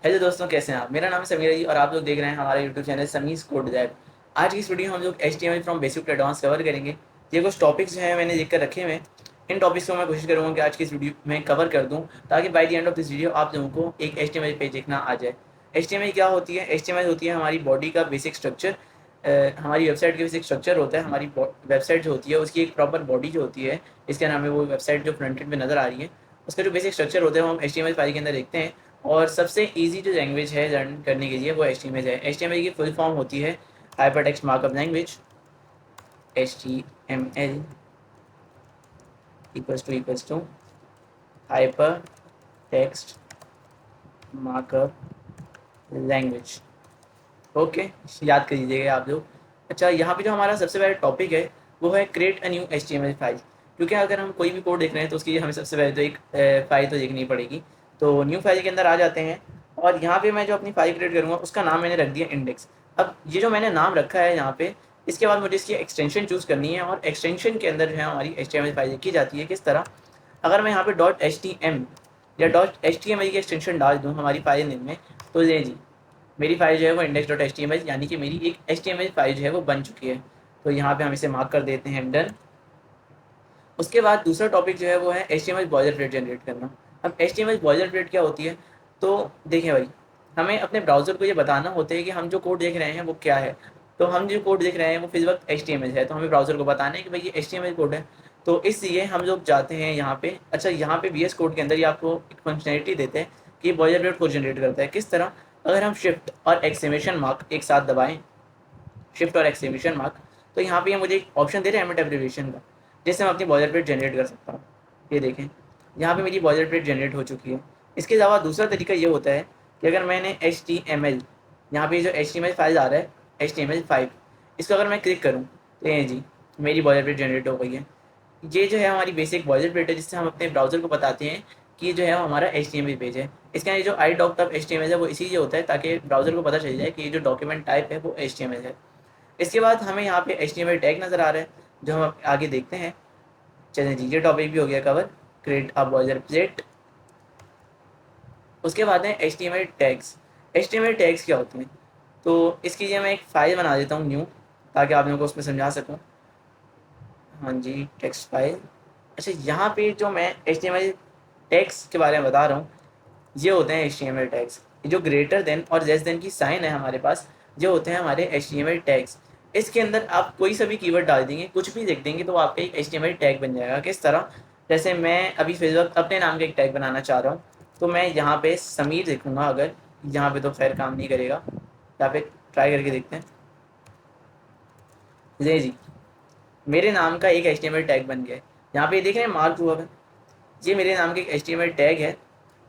Hello दोस्तों, कैसे हैं आप। मेरा नाम है समीर जी और आप लोग देख रहे हैं हमारा यूट्यूब चैनल समीज कोड दैट। आज की इस वीडियो में हम लोग HTML from basic to advance cover करेंगे। ये कुछ टॉपिक्स जो हैं मैंने लिख कर रखे हुए हैं। इन टॉपिक्स को मैं कोशिश करूँगा कि आज की इस वीडियो में कवर कर दूँ, ताकि by the end of this video आप लोगों को एक HTML पेज देखना आ जाए। HTML क्या होती है? HTML होती है हमारी बॉडी का बेसिक स्ट्रक्चर। हमारी वेबसाइट का बेसिक स्ट्रक्चर होता है। हमारी वेबसाइट जो होती है उसकी एक प्रॉपर बॉडी जो होती है, इसका नाम है वो वेबसाइट जो फ्रंट एंड में नज़र आ रही है, उसका जो बेसिक स्ट्रक्चर होता है वो हम HTML फाइल के अंदर देखते हैं। और सबसे इजी जो लैंग्वेज है लर्न करने के लिए वो HTML है। HTML की फुल फॉर्म होती है hypertext markup language. HTML equals to hypertext markup language. Okay, याद कर लीजिएगा आप लोग। अच्छा, यहाँ पे जो हमारा सबसे पहला टॉपिक है वो है create a new HTML file. क्योंकि अगर हम कोई भी कोड देख रहे हैं तो उसके लिए हमें सबसे पहले तो एक फाइल तो देखनी पड़ेगी। तो न्यू फाइल के अंदर आ जाते हैं और यहाँ पे मैं जो अपनी फाइल क्रिएट करूँगा उसका नाम मैंने रख दिया इंडेक्स। अब ये जो मैंने नाम रखा है यहाँ पे, इसके बाद मुझे इसकी एक्सटेंशन चूज़ करनी है और एक्सटेंशन के अंदर जो है हमारी HTML फाइल लिखी जाती है। किस तरह? अगर मैं यहाँ पे .htm या .html की एक्सटेंशन डाल दूँ हमारी फाइल नेम में, तो ले जी मेरी फाइल जो है वो index.html यानी कि मेरी एक HTML फाइल जो है वो बन चुकी है। तो यहाँ पे हम इसे मार्क कर देते हैं डन। उसके बाद दूसरा टॉपिक जो है वो है HTML बॉयलरप्लेट जनरेट करना। अब HTML बॉयलरप्लेट क्या होती है? तो देखें भाई, हमें अपने ब्राउज़र को ये बताना होता है कि हम जो कोड देख रहे हैं वो क्या है। तो हम जो कोड देख रहे हैं वो फिल वक्त HTML है, तो हमें ब्राउज़र को बताना है कि भाई ये HTML कोड है। तो इसलिए हम लोग जाते हैं यहाँ पे। अच्छा, यहाँ पे VS कोड के अंदर ये आपको एक फंक्शनैलिटी देते हैं कि बॉयलरप्लेट को जनरेट करता है। किस तरह? अगर हम शिफ्ट और एक्सक्लेमेशन मार्क एक साथ दबाएं, शिफ्ट और एक्सक्लेमेशन मार्क, तो यहाँ पे ये मुझे एक ऑप्शन दे रहे हैं एमिट एब्रिविएशन का, जिससे मैं अपनी बॉयलर प्लेट जनरेट कर सकता हूँ। ये देखें, यहाँ पे मेरी बॉयलर प्लेट जनरेट हो चुकी है। इसके अलावा दूसरा तरीका ये होता है कि अगर मैंने HTML, यहाँ पे जो HTML फाइल आ रहा है HTML5, इसको अगर मैं क्लिक करूँ तो ये जी मेरी बॉयलर प्लेट जनरेट हो गई है। ये जो है हमारी बेसिक बॉयलर प्लेट है, जिससे हम अपने ब्राउज़र को बताते हैं कि ये जो है हमारा HTML पेज है। इसका ये जो आई डॉक HTML है वो इसीलिए होता है ताकि ब्राउज़र को पता चल जाए कि ये जो डॉक्यूमेंट टाइप है वो HTML है। इसके बाद हमें यहाँ पे HTML टैग नज़र आ रहा है, जो हम आगे देखते हैं। चलें जी, ये टॉपिक भी हो गया cover, create a boiler plate. उसके बाद है HTML टैग्स। HTML टैग्स क्या होते हैं? तो इसके लिए मैं एक फ़ाइल बना देता हूँ न्यू, ताकि आप लोगों को उसमें समझा सकूँ। हाँ जी, टेक्स्ट फाइल। अच्छा, यहाँ पे जो मैं HTML टैग्स के बारे में बता रहा हूँ, ये होते हैं HTML टैग्स। जो ग्रेटर देन और लेस देन की साइन है हमारे पास, ये होते हैं हमारे HTML टैग्स। इसके अंदर आप कोई सा भी कीवर्ड डाल देंगे, कुछ भी लिख देंगे, तो आपका एक HTML टैग बन जाएगा। किस तरह? जैसे मैं अभी फिलहाल अपने नाम का एक टैग बनाना चाह रहा हूँ, तो मैं यहाँ पे समीर लिखूँगा। अगर यहाँ पे तो खैर काम नहीं करेगा, यहाँ पे ट्राई करके देखते हैं। जी, मेरे नाम का एक HTML टैग बन गया है। यहाँ पे देख रहे हैं मार्क हुआ है, ये मेरे नाम का एक HTML टैग है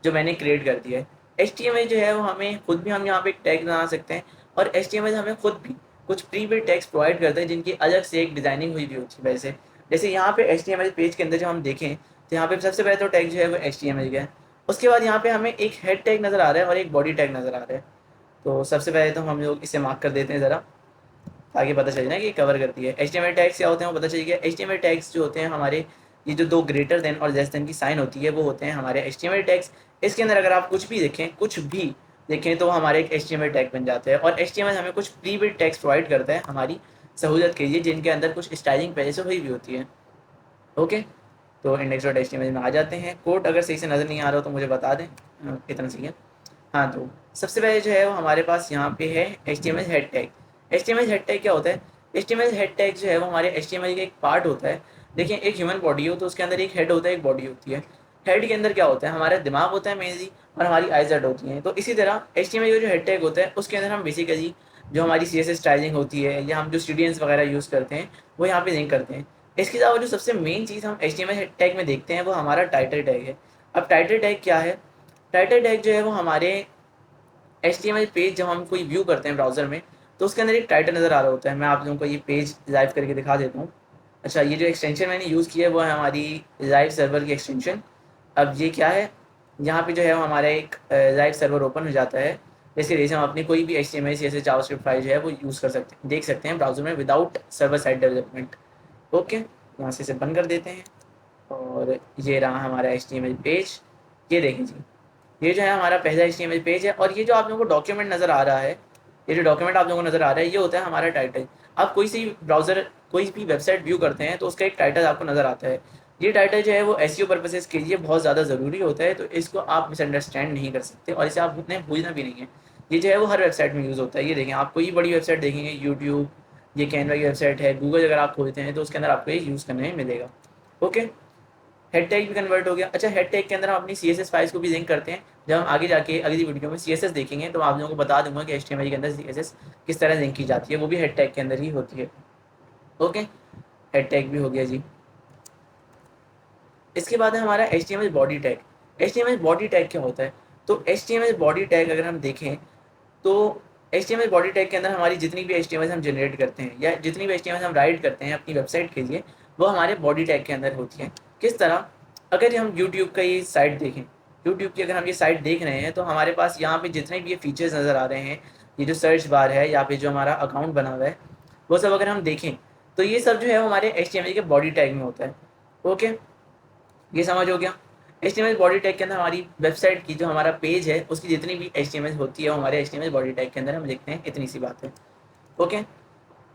जो मैंने क्रिएट कर दिया है। HTML जो है वो हमें खुद भी, हम यहाँ पे एक टैग बना सकते हैं, और HTML हमें खुद भी कुछ प्री बिल्ट टैग्स प्रोवाइड करते हैं जिनकी अलग से एक डिज़ाइनिंग हुई भी होती है। वैसे जैसे यहाँ पे HTML पेज के अंदर जो हम देखें, तो यहाँ पे सबसे पहले तो टैग जो है वो HTML का है। उसके बाद यहाँ पे हमें एक हेड टैग नज़र आ रहा है और एक बॉडी टैग नज़र आ रहा है। तो सबसे पहले तो हम लोग इसे मार्क कर देते हैं ज़रा, ताकि पता चले ना कि कवर करती है। HTML टैग्स क्या होते हैं वो पता चल गया। HTML टैग्स जो होते हैं हमारे, ये जो दो ग्रेटर देन और लेस देन की साइन होती है वो होते हैं हमारे HTML टैग्स। इसके अंदर अगर आप कुछ भी देखें, कुछ भी देखें, तो वो हमारे एक HTML टैग बन जाते हैं। और HTML हमें कुछ प्री बिल्ट टैग्स प्रोवाइड करता है हमारी सहूलियत के लिए, जिनके अंदर कुछ स्टाइलिंग पहले से हुई भी होती है। ओके, तो index.html में आ जाते हैं। कोड अगर सही से नज़र नहीं आ रहा हो तो मुझे बता दें, इतना सही है। हाँ, तो सबसे पहले जो है वो हमारे पास यहाँ पे है HTML head tag. HTML head tag क्या होता है? HTML हेड टैग जो है वो हमारे HTML का एक पार्ट होता है। देखिए, एक ह्यूमन बॉडी हो तो उसके अंदर एक हेड होता है, एक बॉडी होती है। हेड के अंदर क्या होता है? हमारा दिमाग होता है मेनली, और हमारी आइज़ होती हैं। तो इसी तरह HTML का जो हेड टैग होता है उसके अंदर हम बेसिकली जो हमारी CSS स्टाइलिंग होती है, या हम जो स्टूडेंट्स वगैरह यूज़ करते हैं, वो यहाँ पे लिंक करते हैं। इसके अलावा जो सबसे मेन चीज़ हम HTML हेड टैग में देखते हैं वो हमारा टाइटल टैग है। अब टाइटल टैग क्या है? टाइटल टैग जो है वो हमारे HTML पेज जब हम कोई व्यू करते हैं ब्राउज़र में, तो उसके अंदर एक टाइटल नज़र आ रहा होता है। मैं आप लोगों को ये पेज लाइव करके दिखा देता हूँ। अच्छा, ये जो एक्सटेंशन मैंने यूज़ किया है वो है हमारी लाइव सर्वर की एक्सटेंशन। अब ये क्या है? यहाँ पे जो है वो हमारा एक लाइव सर्वर ओपन हो जाता है, जिसके वजह से हम अपनी कोई भी HTML CSS जावास्क्रिप्ट फाइल जो है वो यूज़ कर सकते हैं, देख सकते हैं ब्राउज़र में without server side development. Okay, यहाँ से इसे बंद कर देते हैं, और ये रहा हमारा HTML पेज। ये देखें जी, ये जो है हमारा पहला HTML पेज है। और ये जो आप लोगों को डॉक्यूमेंट नज़र आ रहा है, ये जो डॉक्यूमेंट आप लोगों को नज़र आ रहा है, ये होता है हमारा टाइटल। आप कोई सी ब्राउज़र कोई भी वेबसाइट व्यू करते हैं तो उसका एक टाइटल आपको नज़र आता है। ये टाइटल जो है वो SEO पर्पसेस के लिए बहुत ज़्यादा ज़रूरी होता है, तो इसको आप मिसअंडरस्टैंड नहीं कर सकते और इसे आप उतने भूलना भी नहीं है। ये जो है वो हर वेबसाइट में यूज़ होता है। ये देखें, आप कोई बड़ी वेबसाइट देखेंगे, यूट्यूब, ये कैनवा की वेबसाइट है, गूगल अगर आप खोलते हैं तो उसके अंदर आपको ये यूज़ करने में मिलेगा। ओके, हेड टैग भी कन्वर्ट हो गया। अच्छा, हेड टैग के अंदर हम अपनी CSS फाइल्स को भी लिंक करते हैं। जब हम आगे जाके अगली वीडियो में CSS देखेंगे तो आप लोगों को बता दूंगा कि HTML के अंदर CSS किस तरह लिंक की जाती है, वो भी हेड टैग के अंदर ही होती है। ओके, हेड टैग भी हो गया जी। इसके बाद है हमारा HTML body tag. HTML body tag क्या होता है? तो HTML बॉडी टैग अगर हम देखें तो HTML बॉडी टैग के अंदर हमारी जितनी भी HTML हम जनरेट करते हैं या जितनी भी HTML हम राइट करते हैं अपनी वेबसाइट के लिए, वो हमारे बॉडी टैग के अंदर होती है। किस तरह? अगर हम यूट्यूब का ये साइट देखें, यूट्यूब की अगर हम ये साइट देख रहे हैं तो हमारे पास यहाँ पे जितने भी ये फीचर्स नज़र आ रहे हैं, ये जो सर्च बार है या फिर जो हमारा अकाउंट बना हुआ है, वो सब अगर हम देखें तो ये सब जो है वो हमारे HTML के बॉडी टैग में होता है। ओके, ये समझ हो गया। HTML बॉडी टैग के अंदर हमारी वेबसाइट की जो हमारा पेज है उसकी जितनी भी HTML होती है वो हमारे HTML बॉडी टैग के अंदर हम लिखते हैं। इतनी सी बात है। ओके,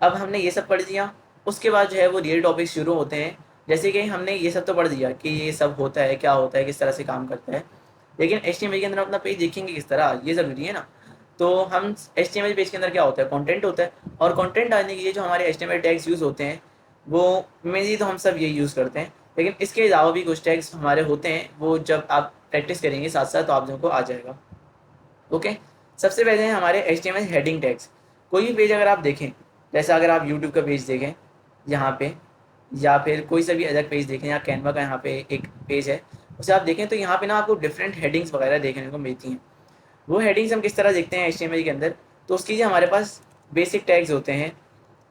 अब हमने ये सब पढ़ दिया। उसके बाद जो है वो रियल टॉपिक शुरू होते हैं। जैसे कि हमने ये सब तो पढ़ दिया कि ये सब होता है, क्या होता है, किस तरह से काम करता है, लेकिन HTML के अंदर अपना पेज देखेंगे किस तरह, ये ज़रूरी है ना। तो हम HTML पेज के अंदर क्या होता है, कंटेंट होता है। और कंटेंट डालने के लिए जो हमारे HTML टैग्स यूज़ होते हैं वो मेनली तो हम सब यही यूज़ करते हैं, लेकिन इसके अलावा भी कुछ टैग्स हमारे होते हैं, वो जब आप प्रैक्टिस करेंगे साथ साथ तो आप लोगों को आ जाएगा। ओके, सबसे पहले हैं हमारे HTML हेडिंग टैग्स। कोई भी पेज अगर आप देखें, जैसे अगर आप यूट्यूब का पेज देखें यहाँ पे, या फिर कोई सा भी अलग पेज देखें, या कैनवा का यहाँ पे एक पेज है उसे आप देखें, तो यहाँ पे ना आपको डिफरेंट हेडिंग्स वगैरह देखने को मिलती हैं। वो हेडिंग्स हम किस तरह देखते हैं HTML के अंदर? तो उसके लिए हमारे पास बेसिक टैग्स होते हैं।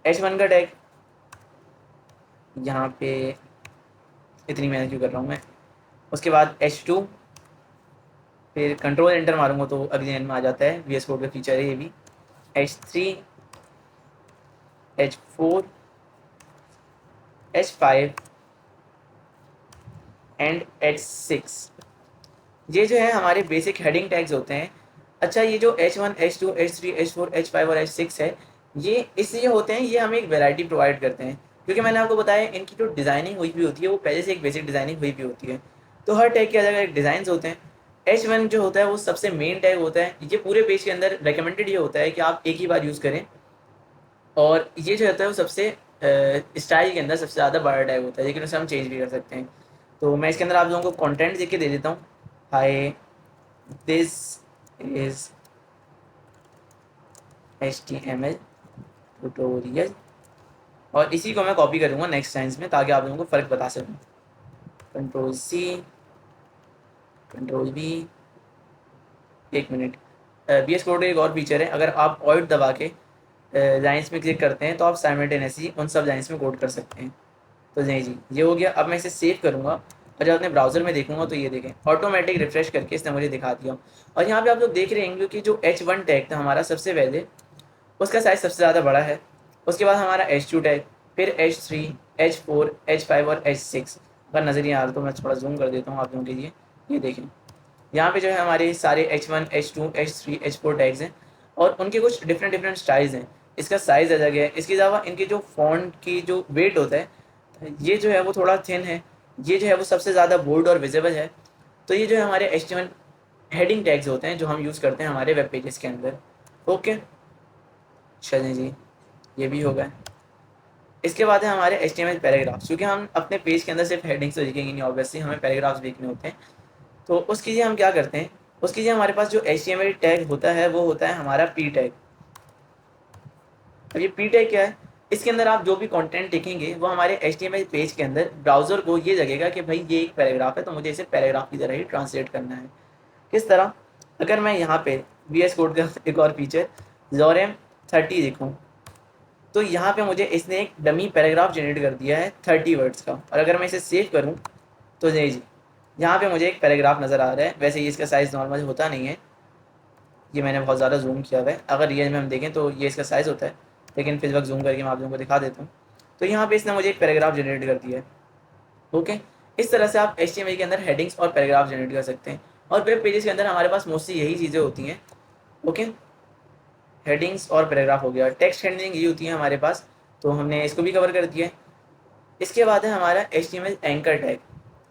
H1 का टैग, यहाँ पे इतनी मेहनत क्यों कर रहा हूँ मैं। उसके बाद H2, फिर कंट्रोल एंटर मारूंगा तो अगली लाइन में आ जाता है, VS कोड का फीचर है ये भी। H3, H4, H5 and H6, ये जो है हमारे बेसिक हेडिंग टैग्स होते हैं। अच्छा, ये जो H1, H2, H3, H4, H5 और H6 है, ये इसलिए होते हैं, ये हमें एक वैरायटी प्रोवाइड करते हैं, क्योंकि मैंने आपको बताया इनकी जो डिज़ाइनिंग हुई भी होती है वो पहले से एक बेसिक डिज़ाइनिंग हुई भी होती है। तो हर टैग के अलग अलग डिज़ाइन होते हैं। H1 जो होता है वो सबसे मेन टैग होता है। ये पूरे पेज के अंदर रिकमेंडेड ये होता है कि आप एक ही बार यूज़ करें, और ये जो होता है वो सबसे स्टाइल के अंदर सबसे ज़्यादा बड़ा टैग होता है, लेकिन उसे हम चेंज भी कर सकते हैं। तो मैं इसके अंदर आप लोगों को कंटेंट लिख के दे देता हूँ। हाय, दिस इज HTML ट्यूटोरियल, और इसी को मैं कॉपी करूँगा नेक्स्ट टाइम्स में ताकि आप लोगों को फ़र्क बता सकूँ। Ctrl+C, Ctrl+V, एक मिनट। VS कोड का एक और फीचर है, अगर आप ऑल्ट दबा के लाइन्स में क्लिक करते हैं तो आप साइमल्टेनियसली उन सब लाइन्स में कोड कर सकते हैं। तो नहीं जी, ये हो गया। अब मैं इसे सेव करूँगा और जब अपने ब्राउज़र में देखूँगा तो ये देखें ऑटोमेटिक रिफ्रेश करके इसने मुझे दिखा दिया। और यहाँ पे आप लोग देख रहे हैं कि जो H1 टैग था हमारा सबसे पहले, उसका साइज़ सबसे ज़्यादा बड़ा है। उसके बाद हमारा H2 टैग, फिर H3, H4, H5 और H6। अगर नज़र नहीं आ रहा तो मैं थोड़ा जूम कर देता हूँ आप लोगों के लिए। ये देखें, यहाँ पे जो है हमारे सारे H1, H2, H3, H4 tags हैं, और उनके कुछ डिफरेंट डिफरेंट स्टाइल्स हैं। इसका साइज़ अलग है। इसके अलावा इनके जो फ़ॉन्ट की जो वेट होता है, ये जो है वो थोड़ा थिन है, ये जो है वो सबसे ज़्यादा बोल्ड और विजिबल है। तो ये जो है हमारे HTML हेडिंग टैग्स होते हैं जो हम यूज़ करते हैं हमारे वेब पेजेस के अंदर। ओके, चलें जी, ये भी हो गया। इसके बाद है हमारे HTML पैराग्राफ्स, क्योंकि हम अपने पेज के अंदर सिर्फ हेडिंग्स तो लिखेंगे नहीं, ऑब्वियसली हमें पैराग्राफ्स लिखने होते हैं। तो उसके लिए हम क्या करते हैं, उसके लिए हमारे पास जो HTML टैग होता है वो होता है हमारा P टैग। अब ये P टैग क्या है? इसके अंदर आप जो भी कंटेंट लिखेंगे वो हमारे HTML पेज के अंदर ब्राउज़र को ये लगेगा कि भाई ये एक पैराग्राफ है, तो मुझे इसे पैराग्राफ की तरह ही ट्रांसलेट करना है। किस तरह? अगर मैं यहाँ पे VS कोड का एक और फीचर ज़ोरेम 30 लिखूँ, तो यहाँ पे मुझे इसने एक डमी पैराग्राफ जनरेट कर दिया है 30 वर्ड्स का। और अगर मैं इसे सेव करूँ तो नहीं जी, यहाँ पे मुझे एक पैराग्राफ नज़र आ रहा है। वैसे ये इसका साइज़ नॉर्मल होता नहीं है, ये मैंने बहुत ज़्यादा जूम किया हुआ है। अगर रियल में हम देखें तो ये इसका साइज़ होता है, लेकिन फिर वक्त जूम करके मैं आप लोगों को दिखा देता हूँ। तो यहाँ पे इसने मुझे एक पैराग्राफ जनरेट कर दिया है। ओके, इस तरह से आप HTML के अंदर हेडिंग्स और पैराग्राफ जनरेट कर सकते हैं। और वेब पेजेस के अंदर हमारे पास मोस्टली यही चीज़ें होती हैं। ओके, हेडिंग्स और पैराग्राफ हो गया, टेक्स्ट हेडिंग ये होती है हमारे पास, तो हमने इसको भी कवर कर दिया है। इसके बाद है हमारा HTML एंकर टैग।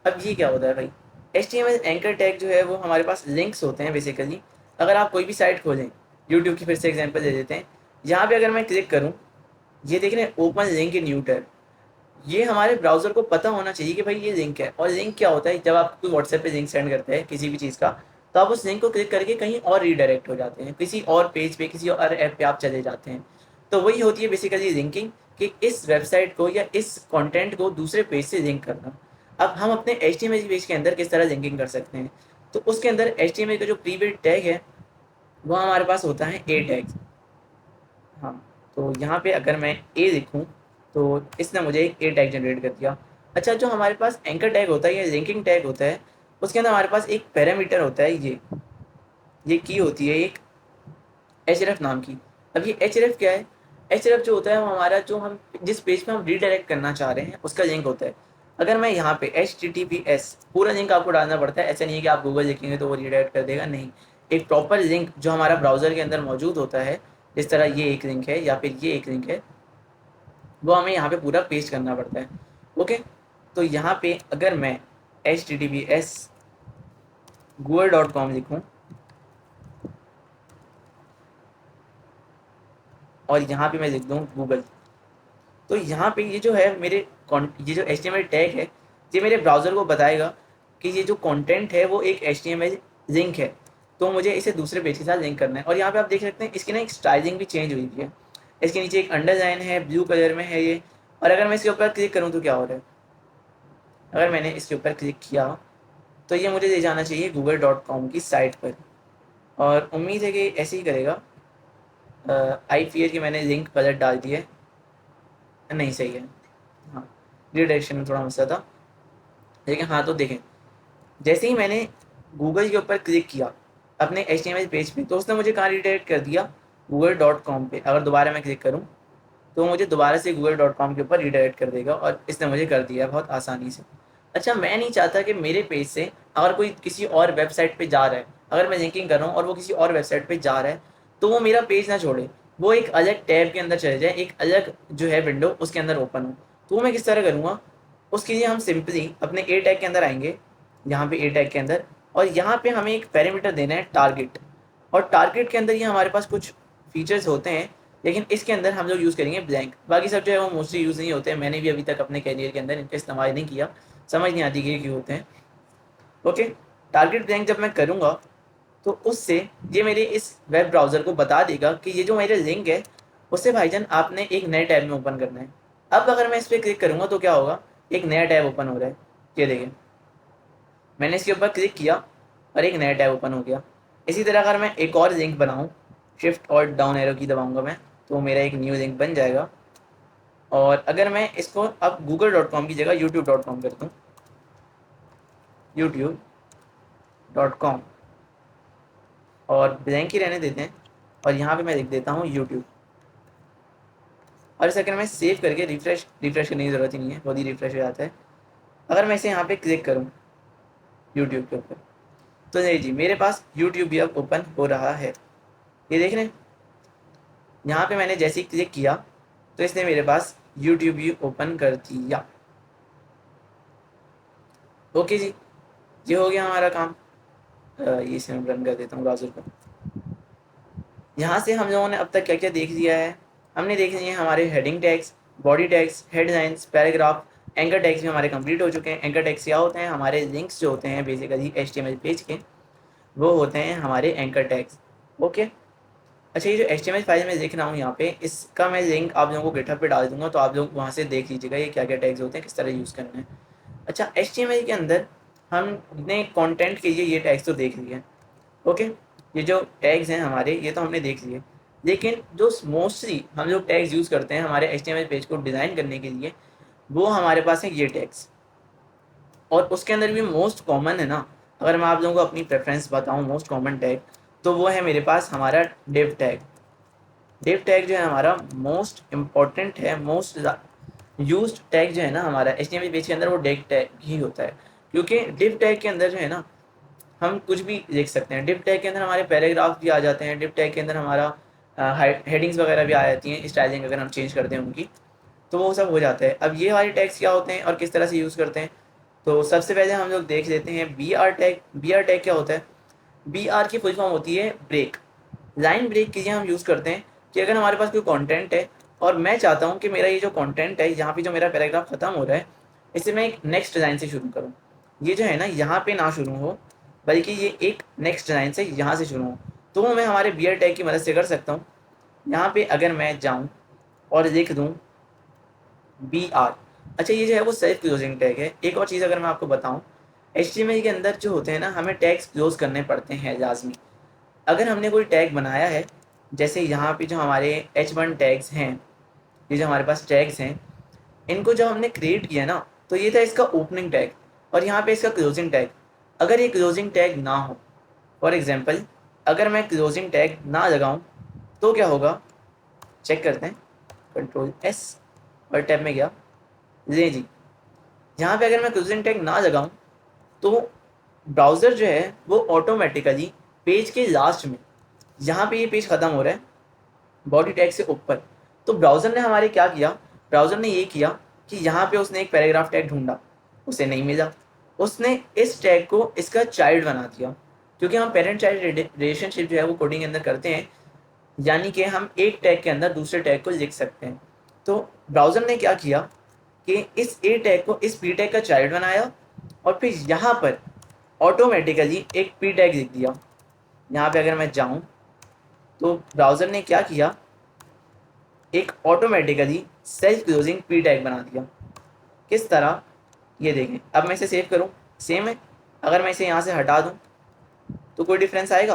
अब ये क्या होता है भाई? HTML एंकर टैग जो है वो हमारे पास लिंक्स होते हैं बेसिकली। अगर आप कोई भी साइट खोलें, यूट्यूब की फिर से एग्जांपल दे देते हैं, यहाँ पे अगर मैं क्लिक करूँ, ये देख रहे हैं ओपन लिंक इन यूटर, ये हमारे ब्राउज़र को पता होना चाहिए कि भाई ये लिंक है। और लिंक क्या होता है? जब आप कोई व्हाट्सएप पे लिंक सेंड करते हैं किसी भी चीज़ का, तो आप उस लिंक को क्लिक करके कहीं और रीडायरेक्ट हो जाते हैं, किसी और पेज पे, किसी और ऐप पे आप चले जाते हैं। तो वही होती है बेसिकली लिंकिंग, कि इस वेबसाइट को या इस कंटेंट को दूसरे पेज से लिंक करना। अब हम अपने HTML पेज के अंदर किस तरह लिंकिंग कर सकते हैं? तो उसके अंदर HTML का जो प्रीबिल्ट टैग है वो हमारे पास होता है ए टैग। हाँ, तो यहाँ पे अगर मैं ए लिखूँ तो इसने मुझे एक ए टैग जनरेट कर दिया। अच्छा, जो हमारे पास एंकर टैग होता है या लिंकिंग टैग होता है, उसके अंदर हमारे पास एक पैरामीटर होता है, ये की होती है एक href नाम की। अब ये href क्या है? href जो होता है वो हमारा, जो हम जिस पेज पे हम रीडायरेक्ट करना चाह रहे हैं उसका लिंक होता है। अगर मैं यहाँ पे HTTPS पूरा लिंक आपको डालना पड़ता है, ऐसा नहीं है कि आप गूगल लिखेंगे तो वो रीडायरेक्ट कर देगा, नहीं। एक प्रॉपर लिंक जो हमारा ब्राउज़र के अंदर मौजूद होता है, जिस तरह ये एक लिंक है या फिर ये एक लिंक है, वो हमें यहाँ पे पूरा पेस्ट करना पड़ता है। ओके, तो यहाँ पे अगर मैं HTTPS google.com लिखूँ और यहाँ पे मैं लिख दूँ गूगल, तो यहाँ पे ये जो है ये जो HTML टैग है, ये मेरे ब्राउज़र को बताएगा कि ये जो कंटेंट है वो एक HTML लिंक है, तो मुझे इसे दूसरे पेज के साथ लिंक करना है। और यहाँ पे आप देख सकते हैं इसकी ना एक स्टाइलिंग भी चेंज हुई है। इसके नीचे एक अंडरलाइन है, ब्लू कलर में है ये। और अगर मैं इसके ऊपर क्लिक करूँ तो क्या हो रहा है? अगर मैंने इसके ऊपर क्लिक किया तो ये मुझे ले जाना चाहिए google.com की साइट पर, और उम्मीद है कि ऐसे ही करेगा। आई फियर कि मैंने लिंक गलत डाल दी है। नहीं, सही है। हाँ, रिडायरेक्शन में थोड़ा मसला था, लेकिन हाँ, तो देखें, जैसे ही मैंने गूगल के ऊपर क्लिक किया अपने HTML पेज पे, तो उसने मुझे कहाँ रिडायरेक्ट कर दिया? google.com पे। अगर दोबारा मैं क्लिक करूँ तो मुझे दोबारा से google.com के ऊपर रिडायरेक्ट कर देगा, और इसने मुझे कर दिया बहुत आसानी से। अच्छा, मैं नहीं चाहता कि मेरे पेज से अगर कोई किसी और वेबसाइट पे जा रहा है, अगर मैं लिंकिंग कर रहा हूँ और वो किसी और वेबसाइट पे जा रहा है, तो वो मेरा पेज ना छोड़े, वो एक अलग टैब के अंदर चले जाए, एक अलग जो है विंडो उसके अंदर ओपन हो। तो वो मैं किस तरह करूँगा? उसके लिए हम सिंपली अपने ए टैग के अंदर आएंगे, यहाँ पे ए टैग के अंदर, और यहाँ पे हमें एक पैरामीटर देना है टारगेट। और टारगेट के अंदर ये हमारे पास कुछ फीचर्स होते हैं, लेकिन इसके अंदर हम लोग यूज़ करेंगे ब्लैंक। बाकी सब जो है वो मोस्टली यूज़ नहीं होते हैं, मैंने भी अभी तक अपने कैरियर के अंदर इनका इस्तेमाल नहीं किया, समझ नहीं आती कि ये क्यों होते हैं। ओके, टारगेट ब्लैंक जब मैं करूँगा तो उससे ये मेरे इस वेब ब्राउज़र को बता देगा कि ये जो मेरे लिंक है उससे भाईजान आपने एक नए टैब में ओपन करना है। अब अगर मैं इस पर क्लिक करूँगा तो क्या होगा? एक नया टैब ओपन हो रहा है, ये देखें, मैंने इसके ऊपर क्लिक किया और एक नया टैब ओपन हो गया। इसी तरह अगर मैं एक और लिंक बनाऊँ, शिफ्ट और डाउन एरो की दबाऊँगा मैं, तो मेरा एक न्यू लिंक बन जाएगा। और अगर मैं इसको अब google.com की जगह youtube.com कर दूँ, youtube.com, और ब्लैंक ही रहने देते हैं, और यहाँ पे मैं लिख देता हूँ यूट्यूब। और इसे अगर मैं सेव करके रिफ्रेश करने की ज़रूरत ही नहीं है, खुद ही रिफ्रेश हो जाता है। अगर मैं इसे यहाँ पे क्लिक करूँ यूट्यूब के ऊपर, तो नहीं जी, मेरे पास यूट्यूब भी अब ओपन हो रहा है। ये देख रहे हैं, यहाँ पे मैंने जैसे ही क्लिक किया तो इसने मेरे पास यूट्यूब भी ओपन कर दिया। ओके जी, ये हो गया हमारा काम। ये इसे मैं रन कर देता हूँ ब्राउज़र को। यहाँ से हम लोगों ने अब तक क्या क्या देख लिया है? हमने देख लिए हमारे heading tags, body tags, headlines, paragraph, anchor tags भी हमारे कंप्लीट हो चुके हैं। एंकर टैग्स क्या होते हैं? हमारे लिंक्स जो होते हैं बेसिकली HTML पेज के, वो होते हैं हमारे एंकर टैग्स। ओके, अच्छा, ये जो HTML फाइल में देख रहा हूँ यहाँ पे, इसका मैं लिंक आप लोगों को गिटहब पे डाल दूंगा, तो आप लोग वहाँ से देख लीजिएगा ये क्या क्या टैग्स होते हैं, किस तरह यूज़ करना है। अच्छा, HTML के अंदर हमने कंटेंट के लिए ये टैग्स तो देख लिए हैं। ओके, ये जो टैग्स हैं हमारे, ये तो हमने देख लिए, लेकिन जो मोस्टली हम लोग टैग्स यूज़ करते हैं हमारे HTML पेज को डिज़ाइन करने के लिए, वो हमारे पास है ये टैग्स। और उसके अंदर भी मोस्ट कॉमन है ना, अगर मैं आप लोगों को अपनी प्रेफरेंस बताऊं मोस्ट कॉमन टैग, तो वो है मेरे पास हमारा डिव टैग। डिव टैग जो है हमारा मोस्ट इम्पॉर्टेंट है, मोस्ट यूज्ड टैग जो है ना हमारा HTML पेज के अंदर, वो डिव टैग ही होता है। क्योंकि डिव टैग के अंदर जो है ना, हम कुछ भी लिख सकते हैं। डिव टैग के अंदर हमारे पैराग्राफ भी आ जाते हैं, डिव टैग के अंदर हमारा हेडिंग्स वगैरह भी आ जाती हैं, स्टाइलिंग अगर हम चेंज करते हैं उनकी, तो वो सब हो जाता है। अब ये वाले टैग्स क्या होते हैं और किस तरह से यूज़ करते हैं, तो सबसे पहले हम लोग देख लेते हैं B R tag. B R tag क्या होता है? बी आर की फुल फॉर्म होती है ब्रेक। लाइन ब्रेक के लिए हम यूज़ करते हैं कि अगर हमारे पास कोई कंटेंट है और मैं चाहता हूँ कि मेरा ये जो कंटेंट है, यहाँ पे जो मेरा पैराग्राफ खत्म हो रहा है, इसे मैं एक नेक्स्ट लाइन से शुरू करूँ। ये जो है ना, यहाँ पे ना शुरू हो, बल्कि ये एक नेक्स्ट लाइन से यहाँ से शुरू हो, तो वो मैं हमारे बियर टैग की मदद से कर सकता हूँ। यहाँ पे अगर मैं जाऊँ और लिख दूँ बी आर, अच्छा ये जो है वो सेल्फ क्लोजिंग टैग है। एक और चीज़ अगर मैं आपको बताऊँ, HTML के अंदर जो होते हैं ना, हमें टैग्स क्लोज करने पड़ते हैं लाजमी। अगर हमने कोई टैग बनाया है, जैसे यहाँ पे जो हमारे H1 टैग्स हैं, ये जो हमारे पास टैग्स हैं, इनको जब हमने क्रिएट किया ना, तो ये था इसका ओपनिंग टैग और यहाँ पे इसका क्लोजिंग टैग। अगर ये क्लोजिंग टैग ना हो, फॉर एग्जांपल अगर मैं क्लोजिंग टैग ना लगाऊं, तो क्या होगा, चेक करते हैं। कंट्रोल एस और टैब में गया, ले जी, यहाँ पे अगर मैं क्लोजिंग टैग ना लगाऊं, तो ब्राउज़र जो है वो ऑटोमेटिकली पेज के लास्ट में, यहाँ पे ये पेज ख़त्म हो रहा है बॉडी टैग से ऊपर, तो ब्राउज़र ने हमारे क्या किया, ब्राउज़र ने ये किया कि यहाँ पे उसने एक पैराग्राफ टैग ढूंढा, उसे नहीं मिला, उसने इस टैग को इसका चाइल्ड बना दिया। क्योंकि हम पेरेंट चाइल्ड रिलेशनशिप जो है वो कोडिंग के अंदर करते हैं, यानी कि हम एक टैग के अंदर दूसरे टैग को लिख सकते हैं। तो ब्राउज़र ने क्या किया कि इस ए टैग को इस पी टैग का चाइल्ड बनाया और फिर यहाँ पर ऑटोमेटिकली एक पी टैग लिख दिया। यहाँ पे अगर मैं जाऊँ तो ब्राउज़र ने क्या किया, एक automatically self closing P tag बना दिया। किस तरह, ये देखें। अब मैं इसे सेव करूँ, सेम है। अगर मैं इसे यहाँ से हटा दूँ तो कोई डिफरेंस आएगा?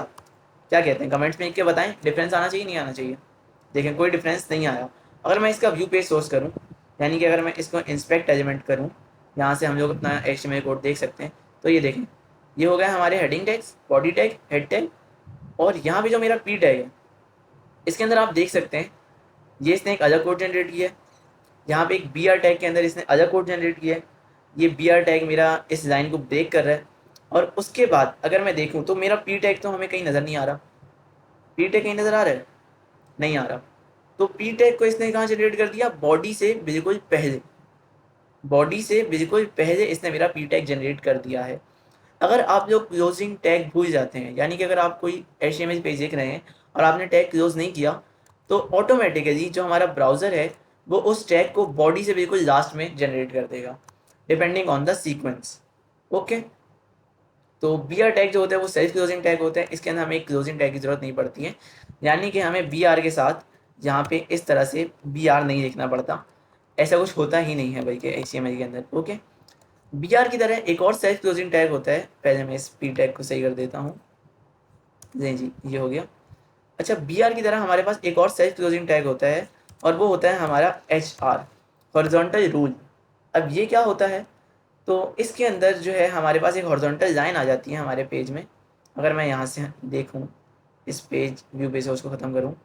क्या कहते हैं, कमेंट्स में लिख के बताएं, डिफरेंस आना चाहिए नहीं आना चाहिए? देखें कोई डिफरेंस नहीं आया। अगर मैं इसका व्यू पेज सोर्स करूँ, यानी कि अगर मैं इसको इंस्पेक्ट एलिमेंट करूँ, यहाँ से हम लोग अपना HTML कोड देख सकते हैं। तो ये देखें, ये हो गया हमारे heading tags, body tag, head tag, और यहाँ पे जो मेरा पी टैग है, इसके अंदर आप देख सकते हैं ये इसने एक अलग कोड जनरेट किया है। यहाँ पे एक बी आर टैग के अंदर इसने अलग कोड जनरेट किया है। ये बी आर टैग मेरा इस लाइन को ब्रेक कर रहा है। और उसके बाद अगर मैं देखूँ तो मेरा पी टैग तो हमें कहीं नज़र नहीं आ रहा। पी टैग कहीं नज़र आ रहा है? नहीं आ रहा। तो पी टैग को इसने कहाँ जनरेट कर दिया? बॉडी से बिल्कुल पहले, बॉडी से बिल्कुल पहले इसने मेरा पी टैग जनरेट कर दिया है। अगर आप लोग क्लोजिंग टैग भूल जाते हैं, यानी कि अगर आप कोई HTML पेज देख रहे हैं और आपने टैग क्लोज नहीं किया, तो ऑटोमेटिकली जो हमारा ब्राउज़र है वो उस टैग को बॉडी से बिल्कुल लास्ट में जनरेट कर देगा, depending on the sequence. Okay, तो बी आर टैग जो होता है वो सेल्फ क्लोजिंग टैग होता है। इसके अंदर हमें एक क्लोजिंग टैग की ज़रूरत नहीं पड़ती है, यानी कि हमें बी आर के साथ यहाँ पे इस तरह से बी आर नहीं लिखना पड़ता। ऐसा कुछ होता ही नहीं है बल्कि HTML के अंदर। ओके, बी आर की तरह एक और सेल्फ क्लोजिंग टैग होता है। पहले मैं इस पी टैग को सही कर देता हूँ। जी जी, ये हो गया। अच्छा, बी आर की तरह हमारे पास एक और सेल्फ क्लोजिंग टैग होता है और वो होता है हमारा HR, हॉरिजॉन्टल रूल। अब ये क्या होता है, तो इसके अंदर जो है हमारे पास एक हॉरिजॉन्टल लाइन आ जाती है हमारे पेज में। अगर मैं यहाँ से देखूँ, इस पेज व्यू पेज उसको ख़त्म करूँ,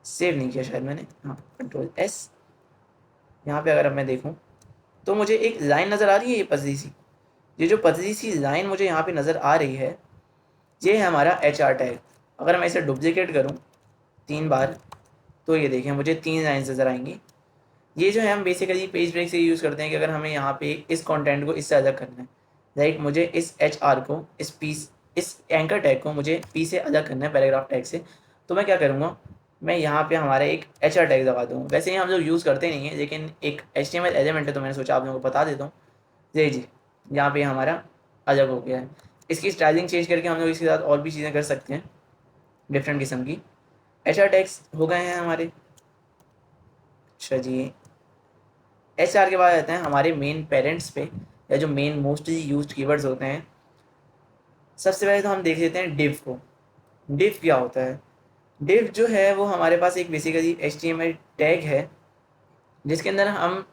सेव नहीं किया शायद मैंने, हाँ कंट्रोल S। यहाँ पे अगर अब मैं देखूँ तो मुझे एक लाइन नज़र आ रही है, ये पतली सी, ये जो पतली सी लाइन मुझे यहाँ पे नज़र आ रही है, ये है हमारा HR टैग। अगर मैं इसे डुप्लीकेट करूँ 3 बार, तो ये देखें मुझे 3 लाइन्स नज़र आएंगी। ये जो है हम बेसिकली पेज ब्रेक से यूज़ करते हैं कि अगर हमें यहाँ पे इस कंटेंट को इससे अलग करना है, लाइक मुझे इस HR को, इस एंकर टैग को मुझे P से अलग करना है पैराग्राफ टैग से, तो मैं क्या करूँगा, मैं यहाँ पे हमारा एक HR टैग लगा दूँगा। वैसे ही हम लोग यूज़ करते नहीं हैं, लेकिन एक HTML एलिमेंट है तो मैंने सोचा आप लोगों को बता देता हूँ। जी जी, यहाँ पे हमारा अलग हो गया है। इसकी स्टाइलिंग चेंज करके हम लोग इसके साथ और भी चीज़ें कर सकते हैं डिफरेंट किस्म की। HR टैग्स हो गए हैं हमारे। अच्छा जी, HR के बाद आते हैं हमारे मेन पेरेंट्स पे, या जो मेन मोस्टली यूज्ड कीवर्ड्स होते हैं। सबसे पहले तो हम देख लेते हैं डिव को। डिव क्या होता है? डिव जो है वो हमारे पास एक बेसिकली HTML टैग है जिसके अंदर हम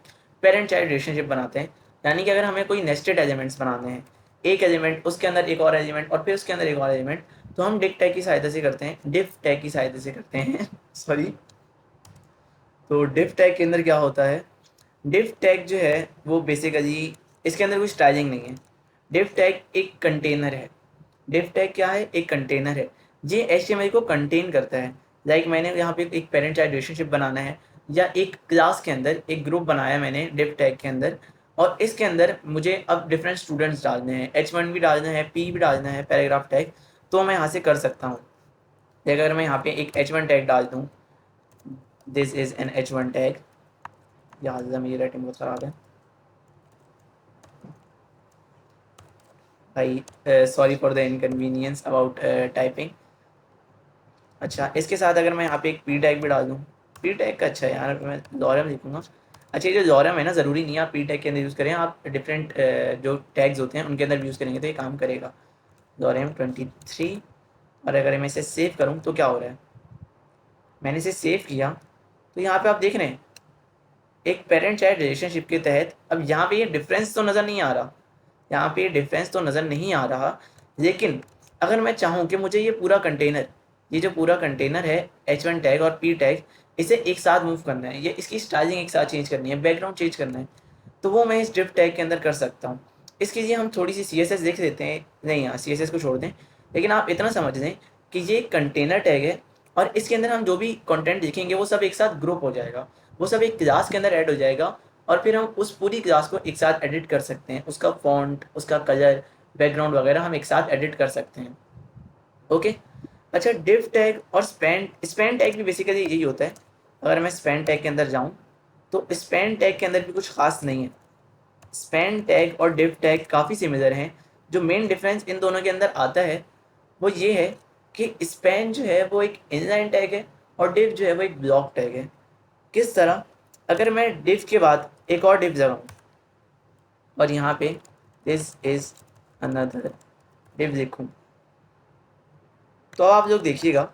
पेरेंट चाइल्ड रिलेशनशिप बनाते हैं। यानी कि अगर हमें कोई नेस्टेड एलिमेंट्स बनाने हैं, एक एलिमेंट उसके अंदर एक और एलिमेंट और फिर उसके अंदर एक और एलिमेंट, तो हम डिव टैग की सहायता से करते हैं, डिव टैग की सहायता से करते हैं सॉरी। तो डिव टैग के अंदर क्या होता है, डिव टैग जो है वो बेसिकली इसके अंदर कोई स्टाइलिंग नहीं है। डिव टैग एक कंटेनर है। डिव टैग क्या है? एक कंटेनर है, ये HTML को कंटेन करता है। लाइक मैंने यहाँ पे एक पेरेंट चाइल्ड रिलेशनशिप बनाना है, या एक क्लास के अंदर एक ग्रुप बनाया मैंने डिव टैग के अंदर, और इसके अंदर मुझे अब डिफरेंट स्टूडेंट्स डालने हैं, H1 भी डालना है, P भी डालना है, पैराग्राफ टैग, तो मैं यहाँ से कर सकता हूँ। अगर मैं यहाँ पे एक H1 टैग डाल दूँ, this is an H1 tag, यहाँ से मेरी राइटिंग बहुत ख़राब है भाई, sorry for the inconvenience about typing. अच्छा, इसके साथ अगर मैं यहाँ पे एक पी टैग भी डाल दूँ, पी टैग का अच्छा है यार, मैं लॉरम लिखूँगा। अच्छा, ये जो लॉरम है ना, ज़रूरी नहीं है आप पी टैग के अंदर यूज़ करें, आप डिफरेंट जो टैग्स होते हैं उनके अंदर भी यूज़ करेंगे तो ये काम करेगा। लॉरम 23। और अगर मैं इसे सेव करूँ तो क्या हो रहा है, मैंने इसे सेव किया तो यहाँ पे आप देख रहे हैं एक पेरेंट चाइल्ड रिलेशनशिप के तहत अब यहाँ पे ये डिफरेंस तो नज़र नहीं आ रहा, यहाँ पे डिफरेंस तो नज़र नहीं आ रहा, लेकिन अगर मैं चाहूँ कि मुझे ये पूरा कंटेनर, ये जो पूरा कंटेनर है H1 टैग और P टैग, इसे एक साथ मूव करना है, ये इसकी स्टाइलिंग एक साथ चेंज करनी है, बैकग्राउंड चेंज करना है, तो वो मैं इस डिव टैग के अंदर कर सकता हूँ। इसके लिए हम थोड़ी सी CSS देख लेते हैं, नहीं यहाँ CSS को छोड़ दें, लेकिन आप इतना समझ लें कि ये कंटेनर टैग है और इसके अंदर हम जो भी कंटेंट लिखेंगे वो सब एक साथ ग्रुप हो जाएगा, वो सब एक क्लास के अंदर ऐड हो जाएगा, और फिर हम उस पूरी क्लास को एक साथ एडिट कर सकते हैं, उसका फॉन्ट, उसका कलर, बैकग्राउंड वगैरह हम एक साथ एडिट कर सकते हैं। ओके। अच्छा, डिव टैग और स्पैन टैग भी बेसिकली यही होता है। अगर मैं स्पैन टैग के अंदर जाऊँ तो स्पैन टैग के अंदर भी कुछ खास नहीं है, स्पैन टैग और डिव टैग काफ़ी सिमिलर हैं। जो मेन डिफरेंस इन दोनों के अंदर आता है वो ये है कि स्पैन जो है वो एक इनलाइन टैग है और डिव जो है वो एक ब्लॉक टैग है। किस तरह? अगर मैं डिव के बाद एक और डिव लगाऊँ और यहाँ पे दिस इज अनदर डिव लिखूँ, तो आप लोग देखिएगा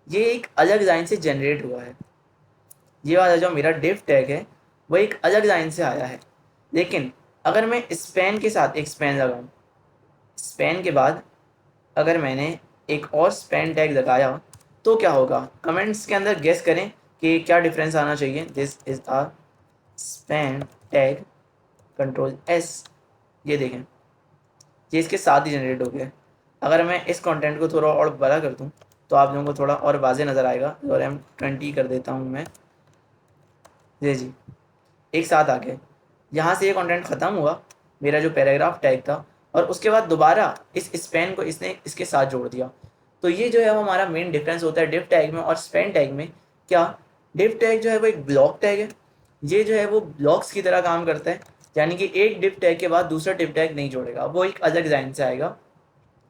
ये एक अलग लाइन से जनरेट हुआ है, ये वाला जो मेरा डिव टैग है वो एक अलग लाइन से आया है। लेकिन अगर मैं स्पैन के साथ एक स्पैन लगाऊँ, स्पैन के बाद अगर मैंने एक और स्पैन टैग लगाया तो क्या होगा? कमेंट्स के अंदर गेस करें कि क्या डिफरेंस आना चाहिए। This is a span tag, Ctrl+S, ये देखें ये इसके साथ ही जनरेट हो गया। अगर मैं इस कंटेंट को थोड़ा और बड़ा कर दूं तो आप लोगों को थोड़ा और वाज़े नज़र आएगा, और M20 कर देता हूं मैं, जी एक साथ आ गए। यहाँ से ये कंटेंट ख़त्म हुआ मेरा जो पैराग्राफ टैग था, और उसके बाद दोबारा इस स्पैन को इसने इसके साथ जोड़ दिया। तो ये जो है वो हमारा मेन डिफरेंस होता है डिव टैग में और स्पैन टैग में। क्या? डिव टैग जो है वो एक ब्लॉक टैग है, ये जो है वो ब्लॉक्स की तरह काम करता है, यानी कि एक डिव टैग के बाद दूसरा डिव टैग नहीं जोड़ेगा, वो एक अलग डिज़ाइन से आएगा।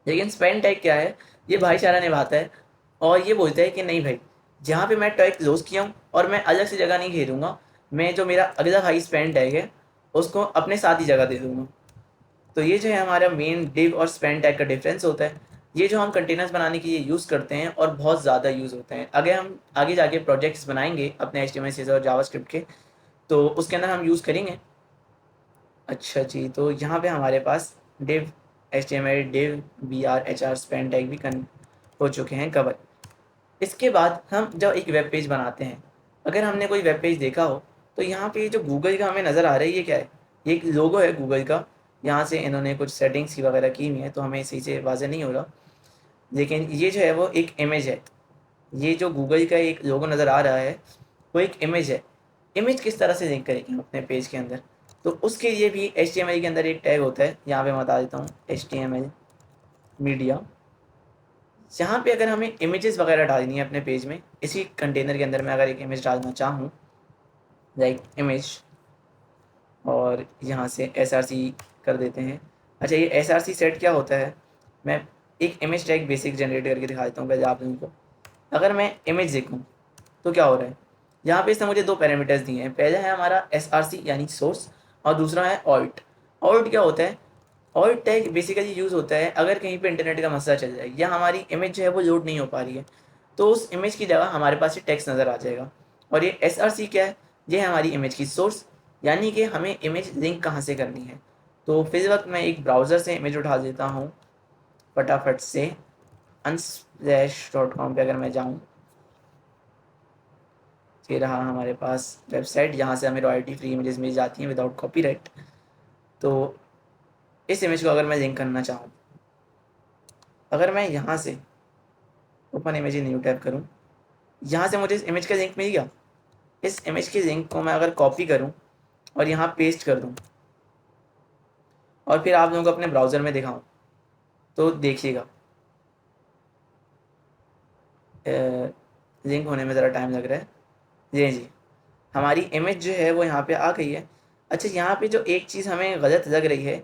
लेकिन स्पैन टैग क्या है? ये भाईचारा निभाता है और ये बोलता है कि नहीं भाई, जहाँ पे मैं टैग क्लोज किया हूँ और मैं अलग से जगह नहीं घेरूँगा, मैं जो मेरा अगला भाई स्पैन टैग है उसको अपने साथ ही जगह दे दूँगा। तो ये जो है हमारा मेन डिव और स्पैन टैग का डिफरेंस होता है। ये जो हम कंटेनर्स बनाने के लिए यूज़ करते हैं और बहुत ज़्यादा यूज़ होते हैं। अगर हम आगे जाके प्रोजेक्ट्स बनाएंगे अपने HTML CSS और जावास्क्रिप्ट के, तो उसके अंदर हम यूज़ करेंगे। अच्छा जी, तो यहाँ पे हमारे पास div HTML, div BR, HR, span tag भी हो चुके हैं कवर। इसके बाद हम जब एक वेब पेज बनाते हैं, अगर हमने कोई वेब पेज देखा हो तो यहाँ पे जो गूगल का हमें नज़र आ रहा है ये क्या है? ये एक लोगो है गूगल का, यहाँ से इन्होंने कुछ सेटिंग्स की वगैरह की हुई है तो हमें सही से वाज़ेह नहीं हो रहा, लेकिन ये जो है वो एक इमेज है। ये जो गूगल का एक लोगो नज़र आ रहा है वो एक इमेज है। इमेज किस तरह से लिंक करेंगे हम अपने पेज के अंदर? तो उसके लिए भी HTML के अंदर एक टैग होता है, यहाँ पे मैं बता देता हूँ, HTML मीडिया। यहाँ पे अगर हमें इमेजेस वगैरह डालनी है अपने पेज में, इसी कंटेनर के अंदर मैं अगर एक इमेज डालना चाहूँ, लाइक इमेज, और यहाँ से SRC कर देते हैं। अच्छा, ये SRC सेट क्या होता है? मैं एक इमेज टैग बेसिक जनरेट करके दिखा देता हूँ पहले आप लोगों को। अगर मैं इमेज देखूँ तो क्या हो रहा है? यहाँ पे इसने मुझे दो पैरामीटर्स दिए हैं, पहला है हमारा SRC यानी सोर्स, और दूसरा है ऑल्ट। ऑल्ट क्या होता है? ऑल्ट टैग बेसिकली यूज़ होता है अगर कहीं पे इंटरनेट का मसला चल जाए या हमारी इमेज जो है वो लोड नहीं हो पा रही है, तो उस इमेज की जगह हमारे पास ये टेक्स्ट नज़र आ जाएगा। और ये SRC क्या है? ये है हमारी इमेज की सोर्स, यानी कि हमें इमेज लिंक कहाँ से करनी है। तो फिर वक्त मैं एक ब्राउज़र से इमेज उठा देता हूँ फटाफट से, unsplash.com पे अगर मैं जाऊँ, ये रहा हमारे पास वेबसाइट जहाँ से हमें रॉयल्टी फ्री इमेजेस मिल जाती हैं विदाउट कॉपीराइट। तो इस इमेज को अगर मैं लिंक करना चाहूँ अगर मैं यहाँ से ओपन इमेज न्यू टैब करूँ, यहाँ से मुझे इस इमेज का लिंक मिल गया। इस इमेज के लिंक को मैं अगर कॉपी करूँ और यहाँ पेस्ट कर दूँ और फिर आप लोगों को अपने ब्राउज़र में दिखाऊँ, तो देखिएगा लिंक होने में ज़रा टाइम लग रहा है। जी, हमारी इमेज जो है वो यहाँ पे आ गई है। अच्छा, यहाँ पे जो एक चीज़ हमें गलत लग रही है,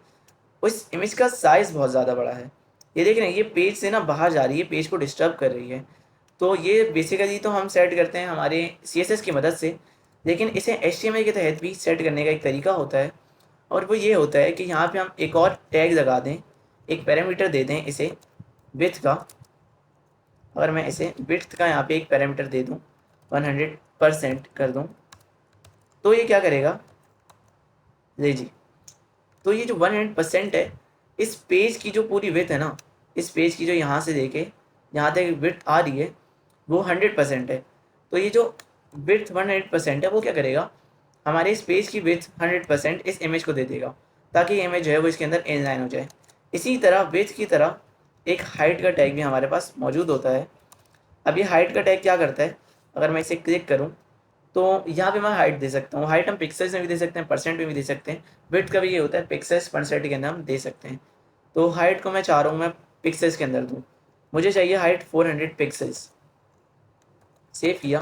उस इमेज का साइज़ बहुत ज़्यादा बड़ा है। ये देख रहे हैं, ये पेज से ना बाहर जा रही है, पेज को डिस्टर्ब कर रही है। तो ये बेसिकली तो हम सेट करते हैं हमारे CSS की मदद से, लेकिन इसे HTML के तहत भी सेट करने का एक तरीका होता है, और वो ये होता है कि यहाँ पे हम एक और टैग लगा दें, एक पैरामीटर दे दें इसे विड्थ का। अगर मैं इसे विड्थ का यहाँ पे एक पैरामीटर दे दूँ, 100% कर दूँ, तो ये क्या करेगा, जी, तो ये जो 100% है, इस पेज की जो पूरी विड्थ है ना, इस पेज की जो यहाँ से लेके यहाँ तक विड्थ आ रही है, वो 100% है। तो ये जो विड्थ 100% है, वो क्या करेगा, हमारे इस पेज की विड्थ 100% इस इमेज को दे देगा, ताकि ये इमेज जो है वो इसके अंदर इनलाइन हो जाए। इसी तरह विड्थ की तरह एक हाइट का टैग भी हमारे पास मौजूद होता है। अब ये हाइट का टैग क्या करता है, अगर मैं इसे क्लिक करूँ तो यहाँ पे मैं हाइट दे सकता हूँ। हाइट हम पिक्सल्स में भी दे सकते हैं, परसेंट में भी दे सकते हैं। विड्थ का भी ये होता है, पिक्सल्स परसेंट के अंदर हम दे सकते हैं। तो हाइट को मैं चाह रहा हूँ मैं पिक्सल्स के अंदर दूँ, मुझे चाहिए हाइट 400 पिक्सल्स। सेव किया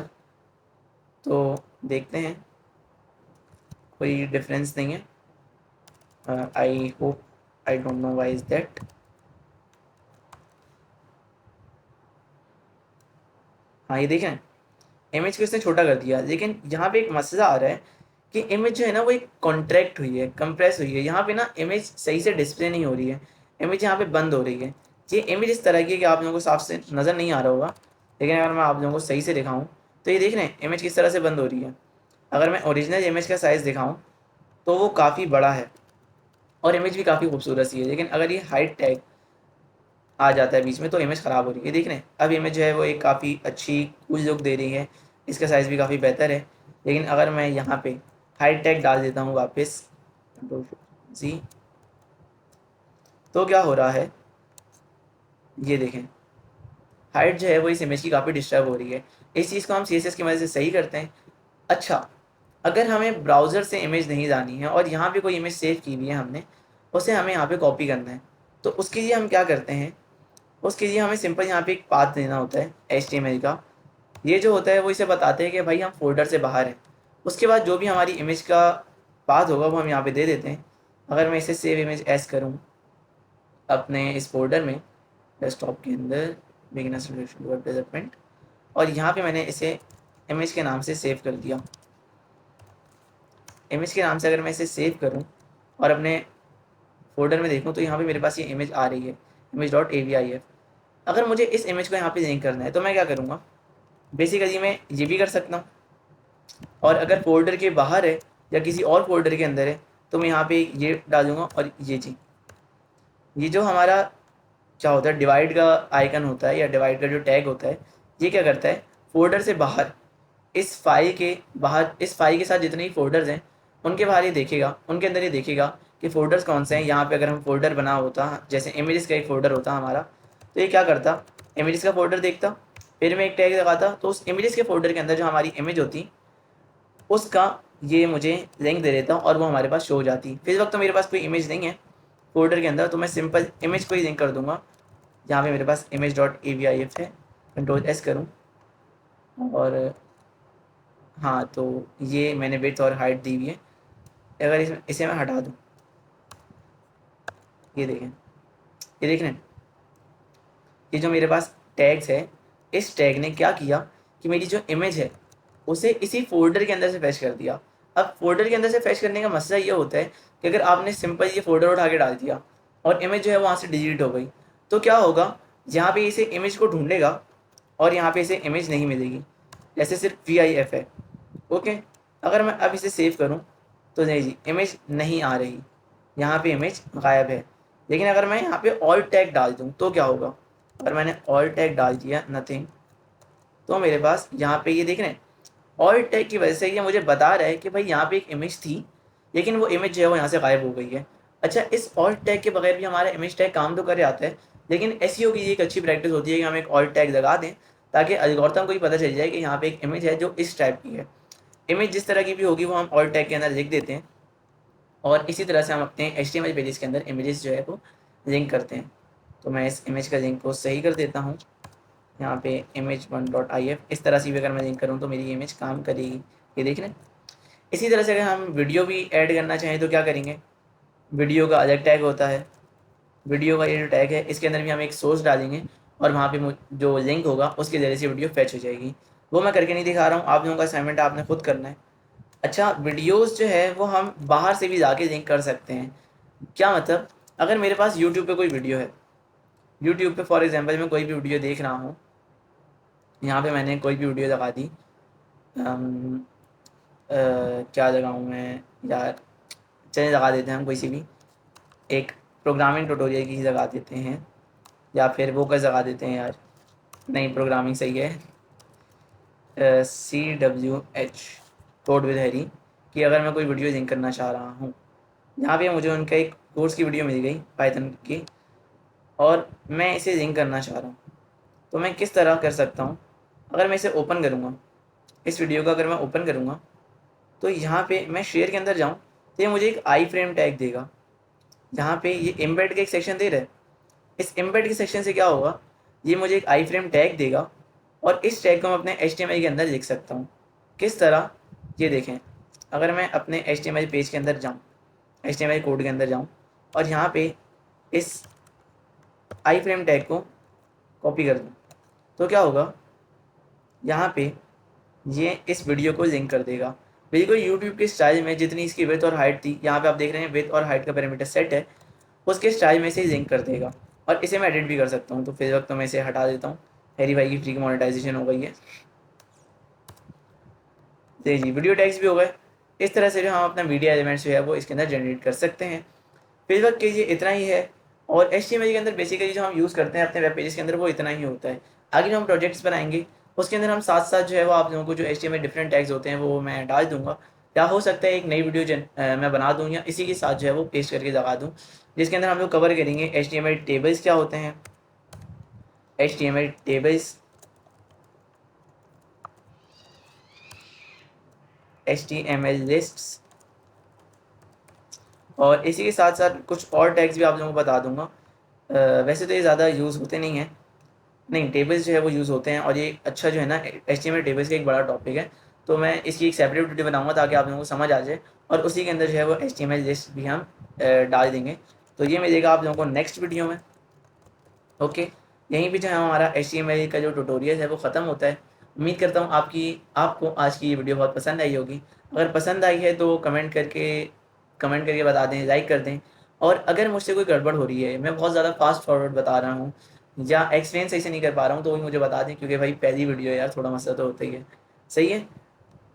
तो देखते हैं कोई डिफरेंस नहीं है। I hope, I don't know why is that. हाँ, ये देखें, इमेज को इसने छोटा कर दिया, लेकिन यहाँ पे एक मसला आ रहा है कि इमेज जो है ना वो एक कॉन्ट्रैक्ट हुई है, कंप्रेस हुई है। यहाँ पे ना इमेज सही से डिस्प्ले नहीं हो रही है, इमेज यहाँ पे बंद हो रही है। ये इमेज इस तरह की है कि आप लोगों को साफ से नज़र नहीं आ रहा होगा, लेकिन अगर मैं आप लोगों को सही से दिखाऊँ तो ये देख रहे हैं इमेज किस तरह से बंद हो रही है। अगर मैं ओरिजिनल इमेज का साइज़ दिखाऊँ तो वो काफ़ी बड़ा है और इमेज भी काफ़ी खूबसूरत सी है, लेकिन अगर ये हाइट टैग आ जाता है बीच में तो इमेज ख़राब हो रही है। देख रहे हैं, अब इमेज जो है वो एक काफ़ी अच्छी कूल लुक दे रही है, इसका साइज़ भी काफ़ी बेहतर है। लेकिन अगर मैं यहाँ पे हाइट टैग डाल देता हूँ वापस, जी, तो क्या हो रहा है, ये देखें, हाइट जो है वो इस इमेज की काफ़ी डिस्टर्ब हो रही है। इस चीज़ को हम CSS की मदद से सही करते हैं। अच्छा, अगर हमें ब्राउज़र से इमेज नहीं जानी है और यहाँ पे कोई इमेज सेव की हुई है हमने, उसे हमें यहाँ पे कॉपी करना है, तो उसके लिए हम क्या करते हैं, उसके लिए हमें सिंपल यहाँ पे एक पाथ देना होता है HTML का। ये जो होता है वो इसे बताते हैं कि भाई हम फोल्डर से बाहर हैं। उसके बाद जो भी हमारी इमेज का पाथ होगा वो हम यहाँ पे दे देते हैं। अगर मैं इसे सेव इमेज एस करूँ अपने इस फोल्डर में, डेस्कटॉप के अंदर बिगिनर्स वेब डेवलपमेंट, और यहाँ पे मैंने इसे इमेज के नाम से सेव कर दिया। इमेज के नाम से अगर मैं इसे सेव करूँ और अपने फोल्डर में देखूँ तो यहाँ पे मेरे पास ये इमेज आ रही है, image.avif। अगर मुझे इस इमेज को यहाँ पे लिंक करना है तो मैं क्या करूँगा, बेसिकली मैं ये भी कर सकता हूँ, और अगर फोल्डर के बाहर है या किसी और फोल्डर के अंदर है तो मैं यहाँ पे ये डालूँगा। और ये जी, ये जो हमारा क्या होता है, डिवाइड का आइकन होता है या डिवाइड का जो टैग होता है, ये क्या करता है, फोल्डर से बाहर इस फाइल के बाहर, इस फाइल के साथ जितने भी फोल्डर्स हैं उनके बाहर ये देखेगा, उनके अंदर ये देखेगा कि फ़ोल्डर्स कौन से हैं। यहाँ पे अगर हम फोल्डर बना होता, जैसे इमेजेस का एक फ़ोल्डर होता हमारा, तो ये क्या करता, इमेजेस का फ़ोल्डर देखता, फिर मैं एक टैग लगाता, तो उस इमेजेस के फ़ोल्डर के अंदर जो हमारी इमेज होती उसका ये मुझे लिंक दे देता और वो हमारे पास शो हो जाती। फिर इस वक्त तो मेरे पास कोई इमेज नहीं है फोल्डर के अंदर, तो मैं सिंपल इमेज को ही लिंक कर दूंगा। जहाँ पे मेरे पास image.avif है, Ctrl+S करूँ और हाँ, तो ये मैंने विड्थ और हाइट दी हुई है। अगर इसे मैं हटा दूँ, ये देखें, ये देख रहे हैं, ये जो मेरे पास टैग्स है, इस टैग ने क्या किया कि मेरी जो इमेज है उसे इसी फोल्डर के अंदर से फैच कर दिया। अब फोल्डर के अंदर से फैच करने का मसला ये होता है कि अगर आपने सिंपल ये फोल्डर उठा के डाल दिया और इमेज जो है वहाँ से डिलीट हो गई, तो क्या होगा, यहाँ पे इसे इमेज को ढूंढेगा और यहाँ पे इसे इमेज नहीं मिलेगी, जैसे सिर्फ VIF है। ओके, अगर मैं अब इसे सेव करूँ तो नहीं जी, इमेज नहीं आ रही, यहाँ पे इमेज गायब है। लेकिन अगर मैं यहाँ पे ऑल टैग डाल दूँ तो क्या होगा, अगर मैंने ऑल टैग डाल दिया नथिंग, तो मेरे पास यहाँ पे ये देख रहे हैं, ऑल टैग की वजह से ये मुझे बता रहा है कि भाई यहाँ पे एक इमेज थी, लेकिन वो इमेज जो है वो यहाँ से गायब हो गई है। अच्छा, इस ऑल टैग के बगैर भी हमारा इमेज टैग काम तो कर आता है, लेकिन एसईओ की एक अच्छी प्रैक्टिस होती है कि हम एक ऑल्ट टैग लगा दें ताकि एल्गोरिथम को ही पता चल जाए कि यहाँ पे एक इमेज है जो इस टाइप की है। इमेज जिस तरह की भी होगी वो हम ऑल्ट टैग के अंदर लिख देते हैं और इसी तरह से हम अपने HTML पेजेस के अंदर इमेजेस जो है वो लिंक करते हैं। तो मैं इस इमेज का लिंक को सही कर देता हूँ। यहाँ पे image1.if इस तरह से भी अगर मैं लिंक करूँ तो मेरी इमेज काम करेगी, ये देख रहे हैं। इसी तरह से अगर हम वीडियो भी ऐड करना चाहें तो क्या करेंगे, वीडियो का अलग टैग होता है। वीडियो का ये जो टैग है इसके अंदर भी हम एक सोर्स डालेंगे और वहाँ पे जो लिंक होगा उसके ज़रिए से वीडियो फैच हो जाएगी। वो मैं करके नहीं दिखा रहा हूँ, आप लोगों का असाइनमेंट आपने खुद करना है। अच्छा, वीडियोस जो है वो हम बाहर से भी जाके लिंक कर सकते हैं। क्या मतलब, अगर मेरे पास यूट्यूब पे कोई वीडियो है, यूट्यूब पे फॉर एग्जांपल मैं कोई भी वीडियो देख रहा हूँ, यहाँ पे मैंने कोई भी वीडियो लगा दी, क्या लगाऊँ मैं यार, चलिए लगा देते हैं हम कोई सी भी एक प्रोग्रामिंग ट्यूटोरियल की लगा देते हैं, या फिर वो कैसे लगा देते हैं यार, नहीं प्रोग्रामिंग सही है, CWH कोड विद हैरी कि अगर मैं कोई वीडियो लिंक करना चाह रहा हूँ, यहाँ पे मुझे उनका एक कोर्स की वीडियो मिल गई पाइथन की और मैं इसे लिंक करना चाह रहा हूँ, तो मैं किस तरह कर सकता हूँ। अगर मैं इसे ओपन करूँगा, इस वीडियो को अगर मैं ओपन करूँगा तो यहाँ पे मैं शेयर के अंदर जाऊँ तो ये मुझे एक आई फ्रेम टैग देगा। यहाँ पे ये एम्बेड का एक सेक्शन दे रहा है, इस एम्बेड के सेक्शन से क्या होगा, ये मुझे एक आई फ्रेम टैग देगा और इस टैग को मैं अपने HTML के अंदर लिख सकता हूँ। किस तरह, ये देखें, अगर मैं अपने HTML पेज के अंदर जाऊँ, HTML कोड के अंदर जाऊँ और यहाँ पे इस आई फ्रेम टैग को कॉपी कर दूँ तो क्या होगा, यहाँ पे ये इस वीडियो को लिंक कर देगा बिल्कुल यूट्यूब के स्टाइल में। जितनी इसकी विड्थ और हाइट थी, यहाँ पे आप देख रहे हैं विड्थ और हाइट का पैरामीटर सेट है, उसके स्टाइल में से ही लिंक कर देगा। और इसे मैं एडिट भी कर सकता हूँ, तो फिर वक्त तो मैं इसे हटा देता हूँ, हैरी भाई की फ्री की मोनेटाइजेशन हो गई है। जी, वीडियो टैग्स भी हो गए। इस तरह से जो हम अपना मीडिया एलिमेंट्स जो है वो इसके अंदर जनरेट कर सकते हैं। फिर वक्त के लिए इतना ही है, और HTML के अंदर बेसिकली जो हम यूज़ करते हैं अपने वेब पेजेस के अंदर वो इतना ही होता है। आगे जो हम प्रोजेक्ट्स बनाएंगे उसके अंदर हम साथ साथ जो है वो आप लोगों को जो HTML डिफरेंट टैग्स होते हैं वो मैं डाल दूंगा, या हो सकता है एक नई वीडियो मैं बना दूँ या इसी के साथ जो है वो पेस्ट करके लगा दूँ, जिसके अंदर हम लोग कवर करेंगे HTML टेबल्स क्या होते हैं, HTML टेबल्स, HTML लिस्ट्स, और इसी के साथ साथ कुछ और टैग्स भी आप लोगों को बता दूंगा। वैसे तो ये ज़्यादा यूज़ होते नहीं हैं, नहीं टेबल्स जो है वो यूज़ होते हैं, और ये अच्छा जो है ना HTML टेबल्स का एक बड़ा टॉपिक है, तो मैं इसकी एक सेपरेट वीडियो बनाऊंगा ताकि आप लोगों को समझ आ जाए, और उसी के अंदर जो है वो HTML लिस्ट भी हम डाल देंगे। तो ये मिलेगा आप लोगों को नेक्स्ट वीडियो में। ओके, यहीं पे जो है हमारा HTML का जो ट्यूटोरियल है वो ख़त्म होता है। उम्मीद करता हूँ आपको आज की ये वीडियो बहुत पसंद आई होगी। अगर पसंद आई है तो कमेंट करके बता दें, लाइक कर दें। और अगर मुझसे कोई गड़बड़ हो रही है, मैं बहुत ज़्यादा फास्ट फॉरवर्ड बता रहा हूँ या एक्सप्लेन सही से नहीं कर पा रहा हूँ, तो वो भी मुझे बता दें, क्योंकि भाई पहली वीडियो है यार, थोड़ा मसला तो होता ही है। सही है,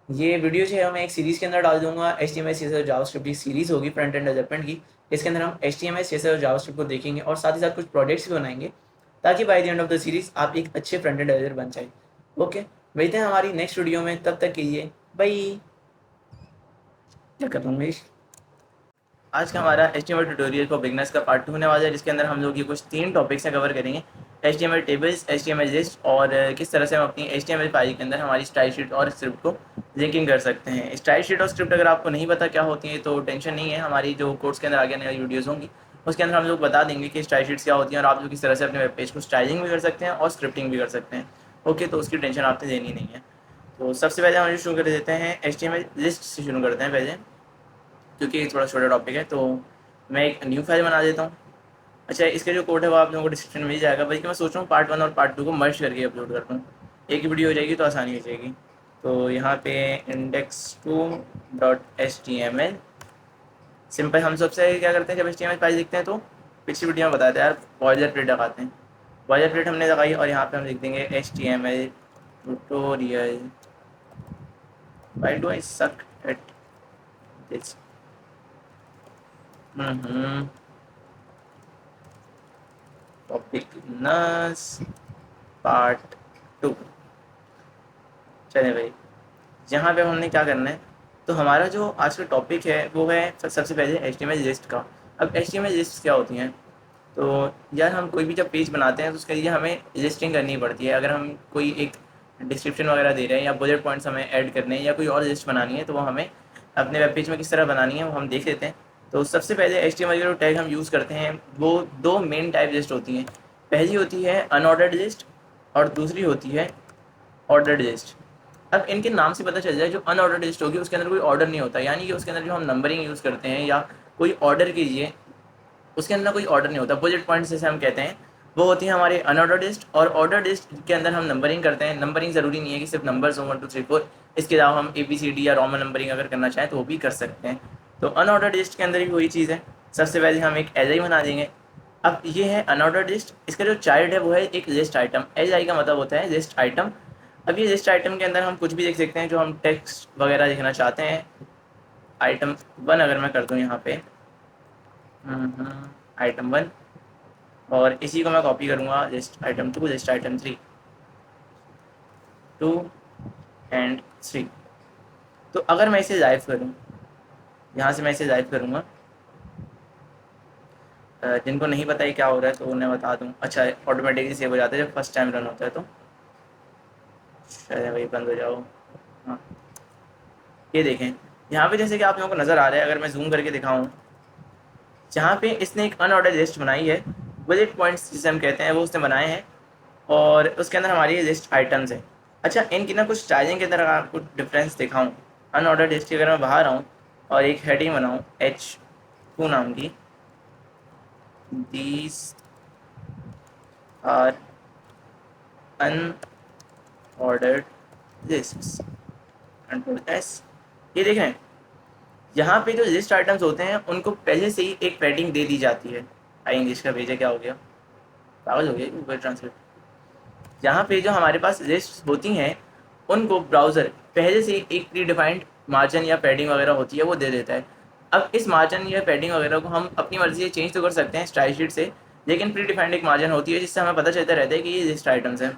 ये वीडियो जो है मैं एक सीरीज़ के अंदर डाल दूंगा। HTML CSS और जावास्क्रिप्ट की सीरीज़ होगी फ्रंट एंड डेवलपमेंट की। इसके अंदर हम HTML CSS और जावास्क्रिप्ट को देखेंगे और साथ ही साथ कुछ प्रोजेक्ट्स भी बनाएंगे, ताकि by the end of the series आप एक अच्छे फ्रंट एंड डेवलपर बन जाए। ओके, मिलते हैं हमारी नेक्स्ट वीडियो में, तब तक के लिए बाय। क्या कर रहा हूँ मैं, आज का हमारा HTML ट्यूटोरियल फॉर बिगनर्स का पार्ट 2 होने वाला है, जिसके अंदर हम लोग ये कुछ 3 टॉपिक्स हैं कवर करेंगे। HTML टेबल्स, HTML लिस्ट, और किस तरह से हम अपनी HTML फाइल के अंदर हमारी स्टाइल शीट और स्क्रिप्ट को लिंकिंग कर सकते हैं। स्टाइल शीट और स्क्रिप्ट अगर आपको नहीं पता क्या होती है तो टेंशन नहीं है, हमारी जो कोर्स के अंदर आगे आने वाली वीडियोज़ होंगी उसके अंदर हम लोग बता देंगे कि स्टाइल शीट्स क्या होती हैं और आप लोग किस तरह से अपने वेब पेज को स्टाइलिंग भी कर सकते हैं और स्क्रिप्टिंग भी कर सकते हैं। ओके, तो उसकी टेंशन आपने लेनी नहीं है। तो सबसे पहले हम शुरू कर देते हैं, HTML लिस्ट से शुरू करते हैं पहले, क्योंकि थोड़ा छोटा टॉपिक है। तो मैं एक न्यू फाइल बना देता हूँ। अच्छा, इसका जो कोड है वो आप लोगों को डिस्क्रिप्शन में मिल जाएगा, बल्कि मैं सोच रहा हूँ पार्ट 1 और पार्ट 2 को मर्ज करके अपलोड कर दूँ, एक ही वीडियो हो जाएगी तो आसानी हो जाएगी। तो यहाँ पे index2.html सिंपल, हम सबसे क्या करते हैं जब HTML फाइल लिखते हैं तो पिछली वीडियो में बताते हैं यार, बॉयलर प्लेट लगाते हैं। बॉयलर प्लेट हमने लगाई और यहाँ पे हम लिख देंगे HTML tutorial. Why do I suck at this? Topic नस पार्ट 2। चले भाई, यहाँ पे हमने क्या करना है, तो हमारा जो आज का टॉपिक है वो है सबसे पहले HTML लिस्ट का। अब HTML लिस्ट क्या होती हैं, तो यार हम कोई भी जब पेज बनाते हैं तो उसके लिए हमें लिस्टिंग करनी पड़ती है। अगर हम कोई एक डिस्क्रिप्शन वगैरह दे रहे हैं या बुलेट पॉइंट्स हमें ऐड करने हैं या कोई और लिस्ट बनानी है, तो वो हमें अपने वेब पेज में किस तरह बनानी है वो हम देख लेते हैं। तो सबसे पहले HTML जो टैग हम यूज़ करते हैं वो दो मेन टाइप लिस्ट होती हैं। पहली होती है अनऑर्डर्ड लिस्ट और दूसरी होती है ऑर्डर्ड लिस्ट। अब इनके नाम से पता चल जाए, जो अनऑर्डर्ड लिस्ट होगी उसके अंदर कोई ऑर्डर नहीं होता, यानी कि उसके अंदर जो हम नंबरिंग यूज़ करते हैं या कोई ऑर्डर कीजिए उसके अंदर कोई ऑर्डर नहीं होता। बुलेट पॉइंट्स जैसे हम कहते हैं वो होती है हमारे अनऑर्डर्ड लिस्ट। और ऑर्डर लिस्ट के अंदर हम नंबरिंग करते हैं। नंबरिंग ज़रूरी नहीं है कि सिर्फ नंबर्स हो 1 2 3 4, इसके अलावा हम ABCD या रोमन नंबरिंग अगर करना चाहें तो वो भी कर सकते हैं। तो अनऑर्डर्ड लिस्ट के अंदर भी वही चीज़ है। सबसे पहले हम एक LI बना देंगे। अब ये है अनऑर्डर्ड लिस्ट, इसका जो चाइल्ड है वो है एक लिस्ट आइटम। LI का मतलब होता है लिस्ट आइटम। अब ये लिस्ट आइटम के अंदर हम कुछ भी लिख सकते हैं जो हम टेक्स्ट वगैरह लिखना चाहते हैं। आइटम 1 अगर मैं कर दूँ यहाँ पे आइटम 1, और इसी को मैं कॉपी करूँगा list item 2, list item 3, 2 and 3। तो अगर मैं इसे लाइव करूँ, यहाँ से मैं इसे लाइव करूँगा, जिनको नहीं पता है क्या हो रहा है तो उन्हें बता दूँ। अच्छा, ऑटोमेटिकली सेव हो जाता है जब फर्स्ट टाइम रन होता है, तो शायद वही बंद हो जाओ। हाँ, ये देखें यहाँ पे जैसे कि आप लोगों को नज़र आ रहा है, अगर मैं जूम करके दिखाऊँ, जहाँ पे इसने एक अनऑर्डर लिस्ट बनाई है, बुलेट पॉइंट्स जिसे हम कहते हैं वो उसने बनाए हैं, और उसके अंदर हमारी लिस्ट आइटम्स है। अच्छा, इनकी ना कुछ स्टाइलिंग के अंदर अगर आपको डिफरेंस दिखाऊँ, अनऑर्डर लिस्ट की अगर मैं बाहर आऊँ और एक हेडिंग बनाऊँ H2 नाम की, these are unordered lists, control S, ये देख रहे हैं यहाँ पे जो लिस्ट आइटम्स होते हैं उनको पहले से ही एक पैडिंग दे दी जाती है। आई इंग्लिश का भेजा क्या हो गया, पागल हो गया गूगल ट्रांसलेट। यहाँ पे जो हमारे पास लिस्ट होती हैं उनको ब्राउज़र पहले से एक प्री डिफाइंड मार्जिन या पैडिंग वगैरह होती है वो दे देता है। अब इस मार्जिन या पैडिंग वगैरह को हम अपनी मर्जी से चेंज तो कर सकते हैं स्टाइल शीट से, लेकिन प्री डिफाइंड एक मार्जिन होती है जिससे हमें पता चलता रहता है कि ये लिस्ट आइटम्स हैं।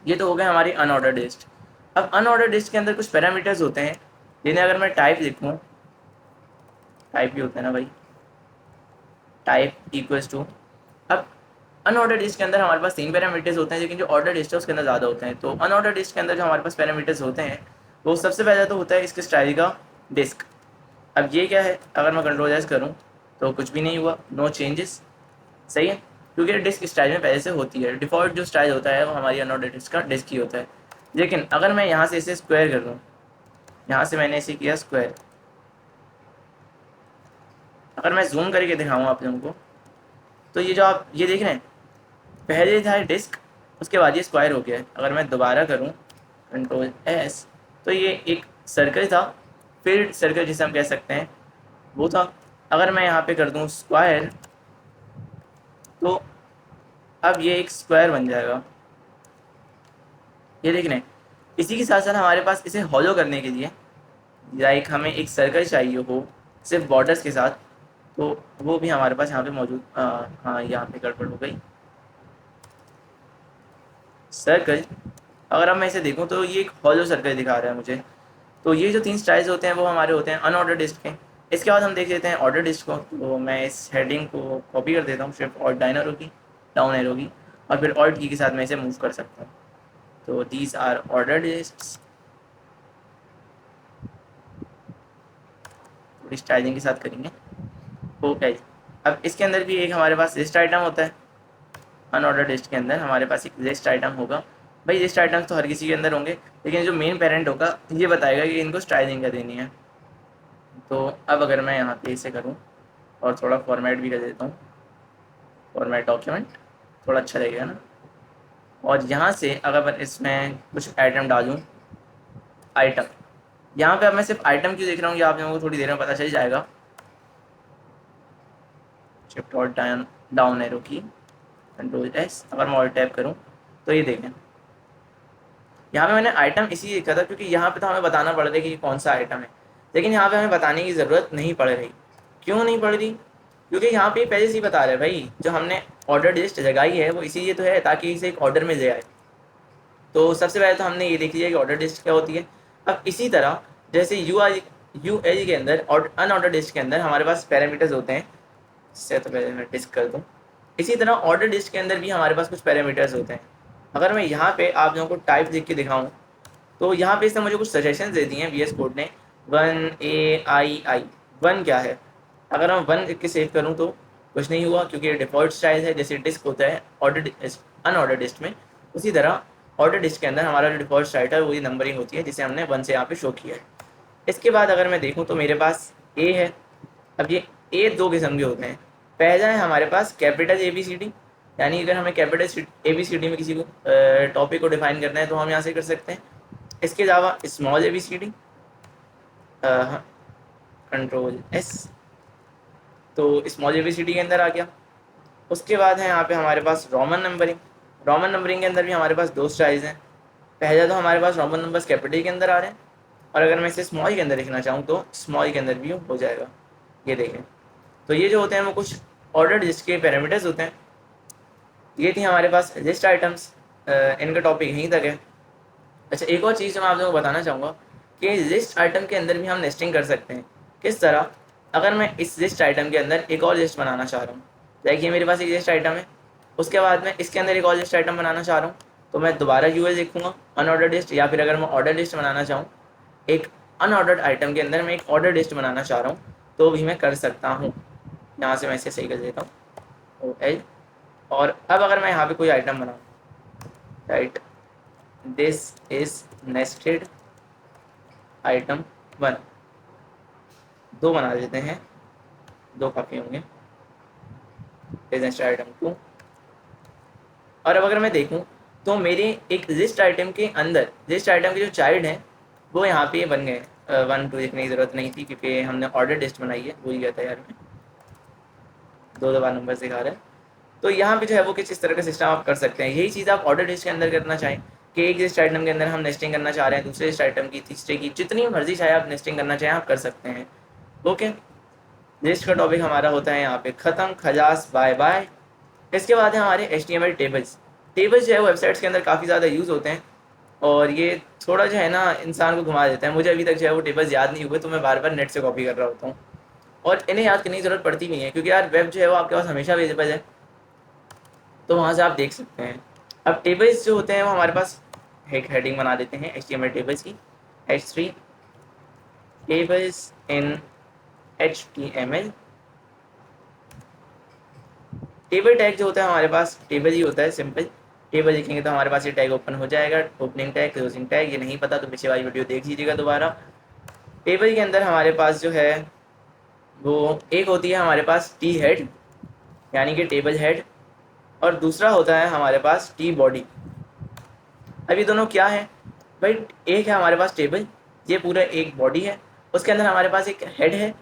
ये तो हो गए हमारी अनऑर्डर्ड लिस्ट। अब अनऑर्डर्ड लिस्ट के अंदर कुछ पैरामीटर्स होते हैं जिन्हें अगर मैं टाइप लिखूँ, टाइप भी होता है ना भाई, टाइप इक्वल्स टू, अब अनऑर्डर्ड लिस्ट के अंदर हमारे पास 3 पैरामीटर्स होते हैं, लेकिन जो ऑर्डर लिस्ट है उसके अंदर ज़्यादा होते हैं। तो अनऑर्डर्ड लिस्ट के अंदर जो हमारे पास पैरामीटर्स होते हैं वो सबसे पहले तो होता है इसके स्टाइल का डिस्क। अब ये क्या है, अगर मैं कंट्रोल एस करूँ तो कुछ भी नहीं हुआ, नो चेंजेस, सही है, क्योंकि डिस्क स्टाइल में पहले से होती है। डिफ़ॉल्ट जो स्टाइल होता है वो हमारी अनऑर्डर्ड लिस्ट का डिस्क ही होता है। लेकिन अगर मैं यहाँ से इसे स्क्वायर कर दूँ, यहाँ से मैंने इसे किया स्क्वायर, अगर मैं जूम करके दिखाऊँ आप लोगों को, तो ये जो आप ये देख रहे हैं पहले था डिस्क, उसके बाद ये स्क्वायर हो गया है। अगर मैं दोबारा करूं कंट्रोल S, तो ये एक सर्कल था, फिल्ड सर्कल जिसे हम कह सकते हैं वो था। अगर मैं यहाँ पे कर दूं स्क्वायर, तो अब ये एक स्क्वायर बन जाएगा, ये देख रहे हैं। इसी के साथ साथ हमारे पास इसे हॉलो करने के लिए लाइक हमें एक सर्कल चाहिए हो सिर्फ बॉर्डर्स के साथ, तो वो भी हमारे पास यहाँ पे मौजूद। हाँ, यहाँ पे गड़बड़ हो गई, सर्कल अगर अब मैं इसे देखूं तो ये एक हॉलो सर्कल दिखा रहा है मुझे। तो ये जो 3 स्टाइल्स होते हैं वो हमारे होते हैं अनऑर्डर्ड लिस्ट के। इसके बाद हम देख लेते हैं ऑर्डर लिस्ट को। तो मैं इस हेडिंग को कॉपी कर देता हूँ, शिफ्ट और डाउन एरो की, और फिर ऑल्ट की के साथ मैं इसे मूव कर सकता हूँ। तो दीज आर ऑर्डर्ड लिस्ट्स, थोड़ी स्टाइलिंग के साथ करेंगे। ओके, अब इसके अंदर भी एक हमारे पास लिस्ट आइटम होता है। अनऑर्डर्ड लिस्ट के अंदर हमारे पास एक लिस्ट आइटम होगा। भाई लिस्ट आइटम्स तो हर किसी के अंदर होंगे, लेकिन जो मेन पेरेंट होगा ये बताएगा कि इनको स्टाइलिंग क्या देनी है। तो अब अगर मैं यहाँ पे इसे करूँ और थोड़ा फॉर्मेट भी कर देता हूँ, फॉर्मेट डॉक्यूमेंट, थोड़ा अच्छा लगेगा ना। और यहाँ से अगर मैं इसमें कुछ आइटम डालूँ, आइटम, यहाँ पे अब मैं सिर्फ आइटम क्यों देख रहा हूँ ये आप लोगों को थोड़ी देर में पता चल जाएगा। शिफ्ट और डाउन एरो की, कंट्रोल S, अगर मैं ऑल्ट टैप करूँ तो ये देखें यहाँ पे मैंने आइटम इसी लिखा था क्योंकि यहाँ पे तो हमें बताना पड़ रहा है कि ये कौन सा आइटम है, लेकिन यहाँ पे हमें बताने की ज़रूरत नहीं पड़ रही। क्यों नहीं पड़ रही? क्योंकि यहाँ पे पहले से ही बता रहा है भाई, जो हमने ऑर्डर लिस्ट लगाई है वो इसीलिए तो है ताकि इसे एक ऑर्डर में ले आए। तो सबसे पहले तो हमने ये देख लिया कि ऑर्डर लिस्ट क्या होती है। अब इसी तरह जैसे UL के अंदर और अनऑर्डर लिस्ट के अंदर हमारे पास पैरामीटर्स होते हैं। इससे तो पहले मैं डिस्क कर दूँ, इसी तरह ऑर्डर लिस्ट के अंदर भी हमारे पास कुछ पैरामीटर्स होते हैं। अगर मैं यहाँ पे आप लोगों को टाइप देख के दिखाऊँ तो यहाँ पे इसने मुझे कुछ सजेशन दे दिए हैं वी एस कोड ने। 1 1 क्या है? अगर मैं 1 लिख के सेव करूँ तो कुछ नहीं हुआ, क्योंकि ये डिफ़ॉल्ट स्टाइल है। जैसे डिस्क होता है ऑर्डर अनऑर्डर लिस्ट में, उसी तरह ऑर्डर लिस्ट के अंदर हमारा जो डिफ़ॉल्ट स्टाइल है वही नंबरिंग होती है, जिसे हमने 1 से यहाँ पे शो किया है। इसके बाद अगर मैं देखूँ तो मेरे पास ए है। अब ये ए दो किस्म के होते हैं। पहला है हमारे पास capital A B C D, यानी अगर हमें capital A B C D में किसी को टॉपिक को डिफाइन करना है तो हम यहाँ से कर सकते हैं। इसके अलावा small A B C D, control S, तो small A B C D के अंदर आ गया। उसके बाद है यहाँ पे हमारे पास रोमन नंबरिंग। रोमन नंबरिंग के अंदर भी हमारे पास दो स्टाइल्स हैं। पहला तो हमारे पास रोमन नंबर्स कैपिटल के अंदर आ रहे हैं, और अगर मैं इसे स्मॉल के अंदर लिखना चाहूँ तो स्मॉल के अंदर भी हो जाएगा। ये देखें, तो ये जो होते हैं वो कुछ ऑर्डर लिस्ट के पैरामीटर्स होते हैं। ये थी हमारे पास लिस्ट आइटम्स। इनका टॉपिक यहीं तक है। अच्छा, एक और चीज़ जो मैं आप लोगों को बताना चाहूँगा कि लिस्ट आइटम के अंदर भी हम नेस्टिंग कर सकते हैं। किस तरह? अगर मैं इस लिस्ट आइटम के अंदर एक और लिस्ट बनाना चाह रहा हूँ, देखिए मेरे पास एक लिस्ट आइटम है, उसके बाद मैं इसके अंदर एक और लिस्ट आइटम बनाना चाह रहा हूँ, तो मैं दोबारा यूएल लिखूँगा अनऑर्डर लिस्ट, या फिर अगर मैं ऑर्डर लिस्ट बनाना चाहूँ एक अनऑर्डर्ड आइटम के अंदर मैं एक ऑर्डर लिस्ट बनाना चाह रहा हूँ तो भी मैं कर सकता हूँ। यहाँ से मैं इसे सही कर देता हूँ ओ एल। और अब अगर मैं यहाँ पे कोई आइटम बनाऊँ, right, this is nested item 1, दो बना देते हैं, दो काफ़ी होंगे, नेस्टेड आइटम 2। और अब अगर मैं देखूँ तो मेरे एक लिस्ट आइटम के अंदर लिस्ट आइटम के जो चाइल्ड हैं वो यहाँ पे बन गए। 1 2 लिखने की ज़रूरत नहीं थी क्योंकि हमने ऑर्डर लिस्ट बनाई है, भूल गया था यार मैं, दो दो बार नंबर दिखा रहा है। तो यहाँ पे जो है वो किस तरह का सिस्टम आप कर सकते हैं। यही चीज़ आप ऑर्डर लिस्ट के अंदर करना चाहें कि एक लिस्ट आइटम के अंदर हम नेस्टिंग करना चाह रहे हैं, दूसरे लिस्ट आइटम की, तीसरे की, जितनी मर्जी चाहे आप नेस्टिंग करना चाहें आप कर सकते हैं। ओके, लिस्ट का टॉपिक हमारा होता है यहाँ पे ख़त्म, खजास, बाय बाय। इसके बाद है हमारे HTML टेबल्स। टेबल्स जो है वेबसाइट्स के अंदर काफ़ी ज़्यादा यूज़ होते हैं, और ये थोड़ा जो है ना इंसान को घुमा देता है। मुझे अभी तक जो है वो टेबल्स याद नहीं हुए, तो मैं बार बार नेट से कॉपी कर रहा होता हूँ, और इन्हें याद करने की ज़रूरत पड़ती भी नहीं है, क्योंकि यार वेब जो है वो आपके पास हमेशा अवेलेबल है, तो वहाँ से आप देख सकते हैं। अब टेबल्स जो होते हैं वो हमारे पास एक हेडिंग बना देते हैं HTML टेबल्स की, H3 टेबल्स इन HTML। टेबल टैग जो होता है हमारे पास टेबल ही होता है, सिंपल टेबल लिखेंगे तो हमारे पास ये टैग ओपन हो जाएगा, ओपनिंग टैग, क्लोजिंग टैग। ये नहीं पता तो पीछे वाली वीडियो देख लीजिएगा दोबारा। टेबल के अंदर हमारे पास जो है वो एक होती है हमारे पास टी हेड, यानी कि टेबल हेड, और दूसरा होता है हमारे पास टी बॉडी। अब ये दोनों क्या है भाई? एक है हमारे पास टेबल, ये पूरा एक बॉडी है, उसके अंदर हमारे पास एक हेड है,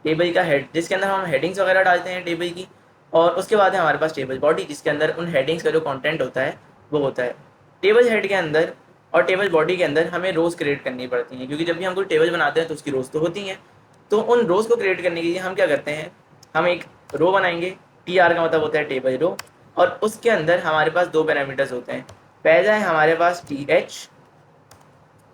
टेबल का हेड, जिसके अंदर हम हेडिंग्स वगैरह डालते हैं टेबल की, और उसके बाद है हमारे पास टेबल बॉडी, जिसके अंदर उन हेडिंग्स का जो कंटेंट होता है वो होता है। टेबल हेड के अंदर और टेबल बॉडी के अंदर हमें रोज़ क्रिएट करनी पड़ती हैं, क्योंकि जब भी हम कोई टेबल बनाते हैं तो उसकी रोज़ तो होती हैं। तो उन रोज़ को क्रिएट करने के लिए हम क्या करते हैं, हम एक रो बनाएंगे, TR का मतलब होता है टेबल रो, और उसके अंदर हमारे पास दो पैरामीटर्स होते हैं। पहला है हमारे पास TH,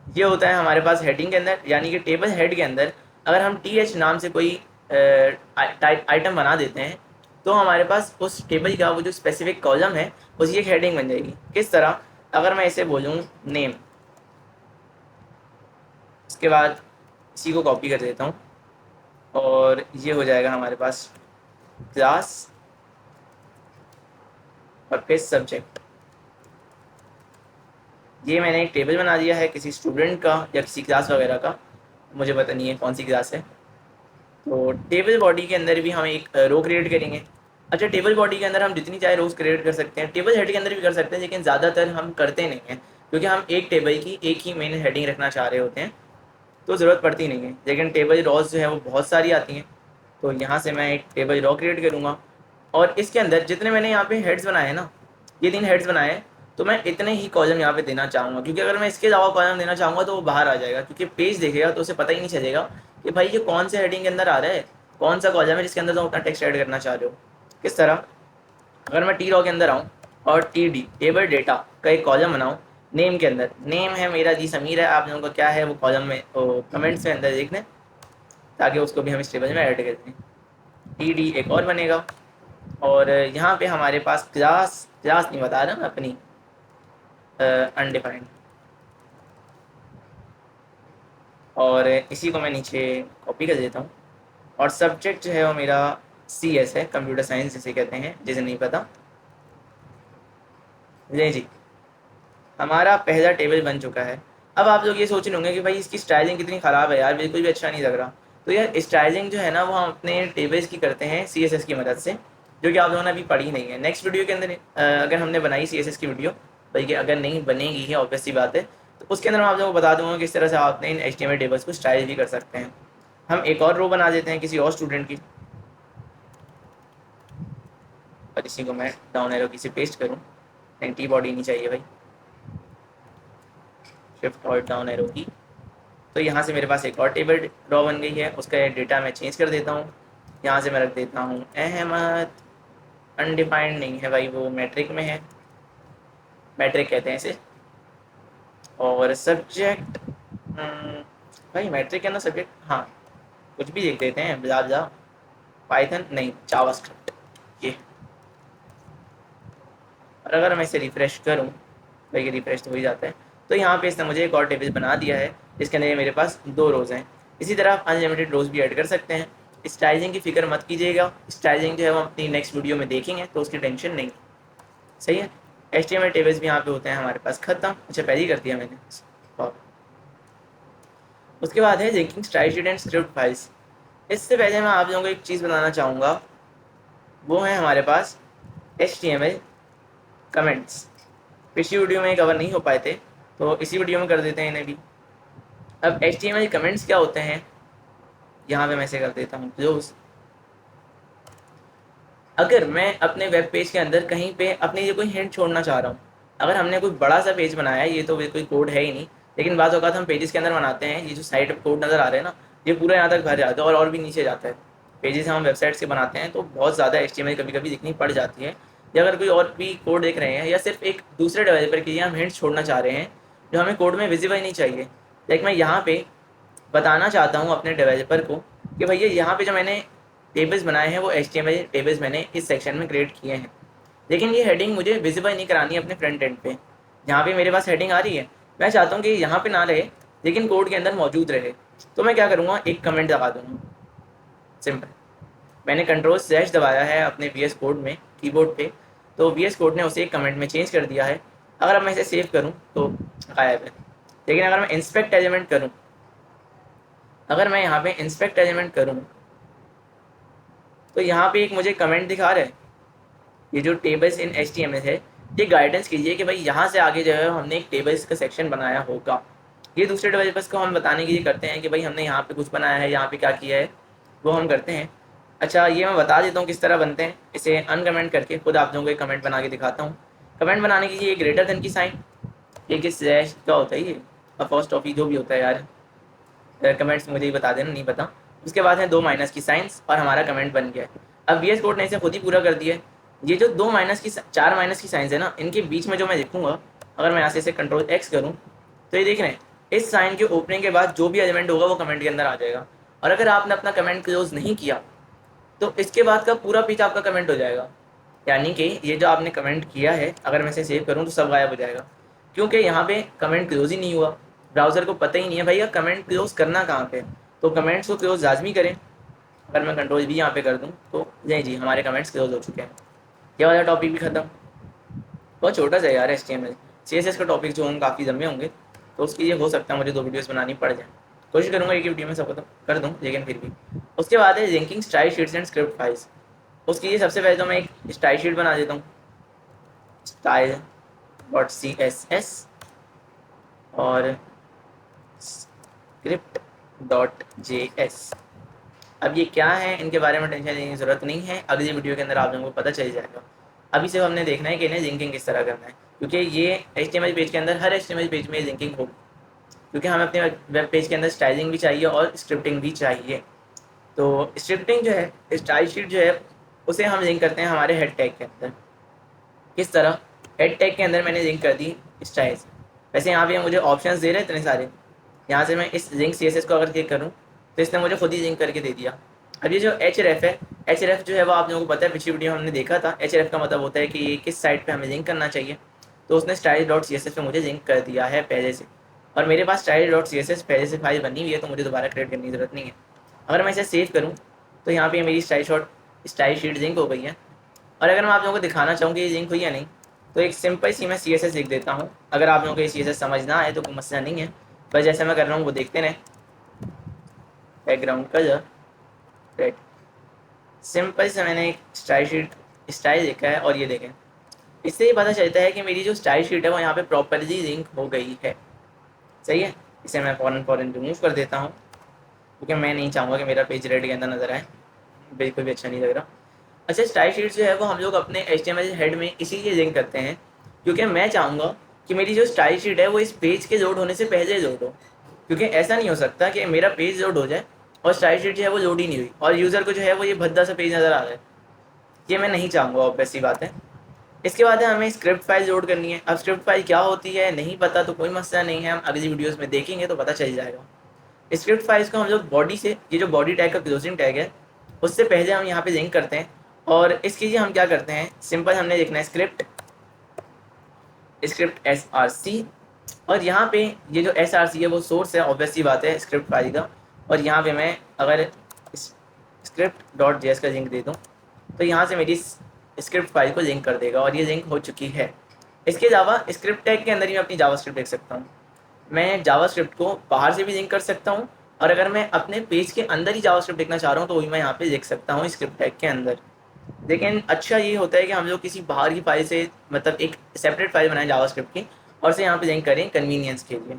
ये होता है हमारे पास हेडिंग के अंदर, यानी कि टेबल हेड के अंदर अगर हम TH नाम से कोई आइटम बना देते हैं तो हमारे पास उस टेबल का वो जो स्पेसिफिक कॉलम है उसकी एक हेडिंग बन जाएगी। किस तरह? अगर मैं इसे बोलूँ नेम, इसके बाद इसी को कॉपी कर देता हूँ और ये हो जाएगा हमारे पास क्लास और फिर सब्जेक्ट। ये मैंने एक टेबल बना दिया है किसी स्टूडेंट का या किसी क्लास वगैरह का, मुझे पता नहीं है कौन सी क्लास है। तो टेबल बॉडी के अंदर भी हम एक रो क्रिएट करेंगे। अच्छा, टेबल बॉडी के अंदर हम जितनी चाहे रोज क्रिएट कर सकते हैं, टेबल हेड के अंदर भी कर सकते हैं, लेकिन ज़्यादातर हम करते नहीं हैं क्योंकि हम एक टेबल की एक ही मेन हेडिंग रखना चाह रहे होते हैं, तो ज़रूरत पड़ती नहीं है। लेकिन टेबल रॉज जो है वो बहुत सारी आती हैं, तो यहाँ से मैं एक टेबल रॉ क्रिएट करूँगा, और इसके अंदर जितने मैंने यहाँ पे हेड्स बनाए हैं ना, ये 3 हेड्स बनाए हैं, तो मैं इतने ही कॉलम यहाँ पे देना चाहूँगा, क्योंकि अगर मैं इसके अलावा कॉलम देना चाहूँगा तो वो बाहर आ जाएगा, क्योंकि पेज देखेगा तो उसे पता ही नहीं चलेगा कि भाई ये कौन से हेडिंग के अंदर आ रहा है, कौन सा कॉलम है जिसके अंदर तुम अपना टेक्स्ट ऐड करना चाह रहे हो। किस तरह? अगर मैं टी रॉ के अंदर आऊँ और TD टेबल डेटा का एक कॉलम बनाऊँ, नेम के अंदर, नेम है मेरा जी समीर है, आप लोगों का क्या है वो कॉलम में कमेंट्स में अंदर देख लें, ताकि उसको भी हम इस टेबल में ऐड कर दें। TD एक और बनेगा, और यहाँ पे हमारे पास क्लास नहीं बता रहा मैं अपनी अनडिफाइंड, और इसी को मैं नीचे कॉपी कर देता हूँ। और सब्जेक्ट जो है वो मेरा CS है, कंप्यूटर साइंस जिसे कहते हैं, जिसे नहीं पता। जी, हमारा पहला टेबल बन चुका है। अब आप लोग ये सोच रहे होंगे कि भाई इसकी स्टाइलिंग कितनी ख़राब है यार, बिल्कुल भी अच्छा नहीं लग रहा। तो यार स्टाइलिंग जो है ना वो हम अपने टेबल्स की करते हैं CSS की मदद से, जो कि आप लोगों ने अभी पढ़ी नहीं है। नेक्स्ट वीडियो के अंदर अगर हमने बनाई CSS की वीडियो, बल्कि अगर नहीं बनेगी है ऑब्वियस सी बात है, तो उसके अंदर मैं आप लोगों को बता दूंगा किस तरह से आप अपने इन HTML टेबल्स को स्टाइल भी कर सकते हैं। हम एक और रो बना देते हैं किसी और स्टूडेंट की, और इसी को मैं डाउन एरो की से पेस्ट करूँ। एंटी बॉडी नहीं चाहिए भाई, शिफ्ट और डाउन एरो की। तो यहाँ से मेरे पास एक और टेबल ड्रॉ बन गई है, उसका डेटा मैं चेंज कर देता हूँ। यहाँ से मैं रख देता हूँ अहमद, अनडिफाइंड नहीं है भाई, वो मैट्रिक में है, मैट्रिक कहते हैं इसे। और सब्जेक्ट, भाई मैट्रिक के अंदर सब्जेक्ट, हाँ कुछ भी लिख देते हैं, ब्ला ब्ला, पाइथन नहीं, जावास्क्रिप्ट ये। और अगर मैं इसे रिफ्रेश करूँ, भाई रिफ्रेश तो हो ही जाता है, तो यहाँ पे इसने मुझे एक और टेबल बना दिया है जिसके अंदर मेरे पास 2 रोज़ हैं। इसी तरह आप अनलिमिटेड रोज़ भी ऐड कर सकते हैं। स्टाइलिंग की फिक्र मत कीजिएगा, स्टाइलिंग जो है वो अपनी नेक्स्ट वीडियो में देखेंगे, तो उसकी टेंशन नहीं। सही है। HTML टेबल्स भी यहाँ पे होते हैं हमारे पास। खत्म, अच्छा पहले ही कर दिया मैंने। उसके बाद है linking style sheet and script files. इससे पहले मैं आप लोगों को एक चीज़ बताना चाहूँगा, वो है हमारे पास HTML कमेंट्स। पिछली वीडियो में कवर नहीं हो पाए थे, तो इसी वीडियो में कर देते हैं इन्हें भी। अब HTML कमेंट्स क्या होते हैं, यहाँ पे मैं इसे कर देता हूँ क्लोज। अगर मैं अपने वेब पेज के अंदर कहीं पे अपनी ये कोई हिंट छोड़ना चाह रहा हूँ, अगर हमने कोई बड़ा सा पेज बनाया है, ये तो कोई कोड है ही नहीं, लेकिन बात औक़ात हम पेजेस के अंदर बनाते हैं, ये जो साइड कोड नज़र आ रहे हैं ना, ये पूरा यहाँ तक भर जाता है और भी नीचे जाता है। पेजेस हम वेबसाइट्स के बनाते हैं तो बहुत ज़्यादा HTML कभी कभी लिखनी पड़ जाती है, या अगर कोई और भी कोड देख रहे हैं, या सिर्फ एक दूसरे डेवलपर के लिए हम हिंट छोड़ना चाह रहे हैं जो हमें कोड में विजिबल नहीं चाहिए। लाइक मैं यहाँ पे बताना चाहता हूँ अपने डेवलपर को कि भैया यहाँ पे जो मैंने टेबल्स बनाए हैं वो HTML टेबल्स मैंने इस सेक्शन में क्रिएट किए हैं, लेकिन ये हेडिंग मुझे विजिबल नहीं करानी है अपने फ्रंट एंड पे। जहाँ पे मेरे पास हेडिंग आ रही है, मैं चाहता हूँ कि यहाँ पे ना रहे लेकिन कोड के अंदर मौजूद रहे। तो मैं क्या करूँगा, एक कमेंट लगा दूँगा, सिंपल। मैंने Ctrl/ दबाया है अपने VS कोड में कीबोर्ड पे, तो VS कोड ने उसे एक कमेंट में चेंज कर दिया है। अगर अब मैं इसे सेव करूँ तो गायब है। लेकिन अगर मैं इंस्पेक्ट एलिमेंट करूँ, अगर मैं यहाँ पे इंस्पेक्ट एलिमेंट करूँ, तो यहाँ पे एक मुझे कमेंट दिखा रहा है, ये जो टेबल्स इन HTML है, ये गाइडेंस कीजिए कि भाई यहाँ से आगे जो है हमने एक टेबल्स का सेक्शन बनाया होगा। ये दूसरे डेवलपर्स को हम बताने के लिए करते हैं कि भाई हमने यहाँ पे कुछ बनाया है, यहाँ पे क्या किया है, वो हम करते हैं। अच्छा ये मैं बता देता हूँ किस तरह बनते हैं, इसे अनकमेंट करके खुद आप लोगों को एक कमेंट बना के दिखाता हूँ। कमेंट बनाने के लिए ग्रेटर देन की साइन, ये किस स्लैश क्या होता है, ये अपॉस्ट्रोफी जो भी होता है यार, कमेंट्स मुझे ही बता देना, नहीं पता। उसके बाद है 2 माइनस की साइंस और हमारा कमेंट बन गया है। अब VS कोड ने इसे खुद ही पूरा कर दिया है। ये जो 2 माइनस की 4 माइनस की साइंस है ना, इनके बीच में जो मैं लिखूँगा, अगर मैं यहाँ से इसे Ctrl+X करूँ, तो ये देख रहे हैं इस साइन के ओपनिंग के बाद जो भी एलिमेंट होगा वो कमेंट के अंदर आ जाएगा। और अगर आपने अपना कमेंट क्लोज नहीं किया तो इसके बाद का पूरा पेज आपका कमेंट हो जाएगा। यानी कि ये जो आपने कमेंट किया है, अगर मैं इसे सेव करूँ तो सब गायब हो जाएगा, क्योंकि यहाँ पे कमेंट क्लोज ही नहीं हुआ। ब्राउज़र को पता ही नहीं है भैया कमेंट क्लोज करना कहाँ पे, तो कमेंट्स को क्लोज लाजमी करें। अगर मैं Ctrl+V यहाँ पे कर दूँ तो नहीं जी, हमारे कमेंट्स क्लोज हो चुके हैं। ये वाला टॉपिक भी ख़त्म। बहुत छोटा सा यार HTML, CSS का टॉपिक जो होंगे काफ़ी लंबे होंगे, तो उसके लिए हो सकता है मुझे 2 वीडियोस बनानी पड़ जाए। कोशिश करूँगा एक ही वीडियो में सब खत्म कर दूँ, लेकिन फिर भी। उसके बाद है linking style sheets and script files. उसके लिए सबसे पहले तो मैं एक स्टाइल शीट बना देता हूँ, style.css और script.js। अब ये क्या है, इनके बारे में टेंशन लेने की ज़रूरत नहीं है, अगली वीडियो के अंदर आप लोगों को पता चल जाएगा। अभी सिर्फ हमने देखना है कि इन्हें लिंकिंग किस तरह करना है, क्योंकि ये HTML पेज के अंदर हर HTML पेज में लिंकिंग होगी, क्योंकि हमें अपने वेब पेज के अंदर स्टाइलिंग भी चाहिए और स्क्रिप्टिंग भी चाहिए। तो स्क्रिप्टिंग जो है, स्टाइल शीट जो है, उसे हम लिंक करते हैं हमारे हेड टैग के अंदर। किस तरह, हेड टैग के अंदर मैंने लिंक कर दी स्टाइल्स। वैसे यहाँ पे मुझे ऑप्शंस दे रहे हैं इतने सारे, यहाँ से मैं इस लिंक CSS को अगर क्लिक करूँ तो इसने मुझे खुद ही लिंक करके दे दिया। अब ये जो href है, href जो है वो आप लोगों को पता है, पिछली वीडियो हमने देखा था। href का मतलब होता है कि ये किस साइट पे हमें लिंक करना चाहिए। तो उसने style.css पे मुझे लिंक कर दिया है पहले से, और मेरे पास style.css पहले से फाइल बनी हुई है, तो मुझे दोबारा क्रिएट करने की ज़रूरत नहीं है। अगर मैं इसे सेव करूँ तो यहाँ पे मेरी स्टाइल शीट लिंक हो गई है। और अगर मैं आप लोगों को दिखाना चाहूँ कि ये लिंक हुई या नहीं, तो एक सिंपल सी मैं CSS लिख देता हूँ। अगर आप लोगों को ये CSS समझ ना आए तो कोई मसला नहीं है, बस जैसे मैं कर रहा हूँ वो देखते रहें। बैकग्राउंड कलर रेड, सिंपल से मैंने एक स्टाइल लिखा है, और ये देखें, इससे ये पता चलता है कि मेरी जो स्टाइल शीट है वो यहाँ पे प्रॉपरली लिंक हो गई है। सही है। इसे मैं फ़ौरन रिमूव कर देता हूँ, क्योंकि मैं नहीं चाहूँगा कि मेरा पेज रेड के अंदर नज़र आए, बिल्कुल भी अच्छा नहीं लग रहा। अच्छा, स्टाइल शीट जो है वो हम लोग अपने HTML हेड में इसीलिए लिंक करते हैं क्योंकि मैं चाहूँगा कि मेरी जो स्टाइल शीट है वो इस पेज के लोड होने से पहले लोड हो, क्योंकि ऐसा नहीं हो सकता कि मेरा पेज लोड हो जाए और स्टाइल शीट जो है वो लोड ही नहीं हुई और यूज़र को जो है वो ये भद्दा सा पेज नज़र आ रहा है। ये मैं नहीं चाहूँगा, ऑब्वियस सी बात है। इसके बाद है हमें स्क्रिप्ट फाइल लोड करनी है। अब स्क्रिप्ट फाइल क्या होती है नहीं पता तो कोई मसला नहीं है, हम अगली वीडियोज़ में देखेंगे तो पता चल जाएगा। स्क्रिप्ट फाइल्स को हम लोग बॉडी से, ये जो बॉडी टैग का क्लोजिंग टैग है उससे पहले हम यहाँ पे लिंक करते हैं। और इसके लिए हम क्या करते हैं, सिंपल हमने लिखना है स्क्रिप्ट SRC, और यहाँ पे ये जो SRC है वो सोर्स है, ऑब्वियस सी बात है स्क्रिप्ट फाइल का। और यहाँ पे मैं अगर script.js का लिंक दे दूँ तो यहाँ से मेरी स्क्रिप्ट फाइल को लिंक कर देगा, और ये लिंक हो चुकी है। इसके अलावा स्क्रिप्ट टैग के अंदर ही मैं अपनी जावास्क्रिप्ट लिख सकता हूँ। मैं जावास्क्रिप्ट को बाहर से भी लिंक कर सकता हूँ, और अगर मैं अपने पेज के अंदर ही जावास्क्रिप्ट लिखना चाह रहा हूँ तो वही मैं यहाँ पे लिख सकता हूँ स्क्रिप्ट टैग के अंदर। लेकिन अच्छा ये होता है कि हम लोग किसी बाहर की फाइल से, मतलब एक सेपरेट फाइल बनाएं जावास्क्रिप्ट की, और से यहाँ पे लिंक करें कन्वीनियंस के लिए।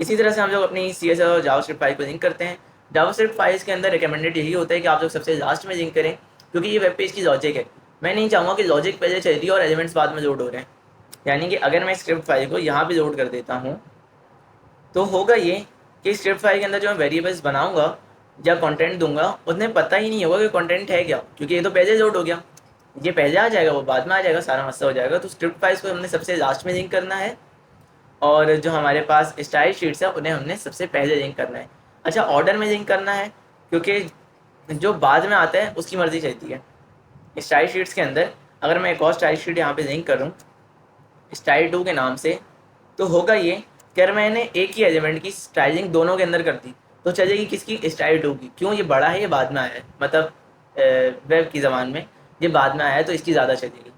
इसी तरह से हम लोग अपनी CSS और जावास्क्रिप्ट फाइल को लिंक करते हैं। जावास्क्रिप्ट फाइल्स के अंदर रिकमेंडेड यही होता है कि आप लोग सबसे लास्ट में लिंक करें, क्योंकि ये वेब पेज की लॉजिक है। मैं नहीं चाहूँगा कि लॉजिक पहले चल रही है और एलिमेंट्स बाद में लोड हो रहे हैं। यानी कि अगर मैं स्क्रिप्ट फाइल को यहाँ पे लोड कर देता हूँ तो होगा ये कि स्क्रिप्ट फाइल के अंदर जो मैं वेरिएबल्स बनाऊंगा या कंटेंट दूंगा उन्हें पता ही नहीं होगा कि कंटेंट है क्या, क्योंकि ये तो पहले लोड हो गया। ये पहले आ जाएगा, वो बाद में आ जाएगा, सारा मसला हो जाएगा। तो स्क्रिप्ट फाइल्स को हमने सबसे लास्ट में लिंक करना है, और जो हमारे पास स्टाइल शीट्स है उन्हें हमने सबसे पहले लिंक करना है। अच्छा, ऑर्डर में लिंक करना है क्योंकि जो बाद में आता है उसकी मर्जी चलती है। स्टाइल शीट्स के अंदर अगर मैं एक और स्टाइल शीट यहाँ पे लिंक करूँ स्टाइल 2 के नाम से, तो होगा ये कि अगर मैंने एक ही एलिमेंट की स्टाइलिंग दोनों के अंदर कर दी तो चलेगी किसकी, स्टाइल 2 की। क्यों, ये बड़ा है, ये बाद में आया है, मतलब वेब की ज़बान में ये बाद में आया है तो इसकी ज़्यादा चलेगी।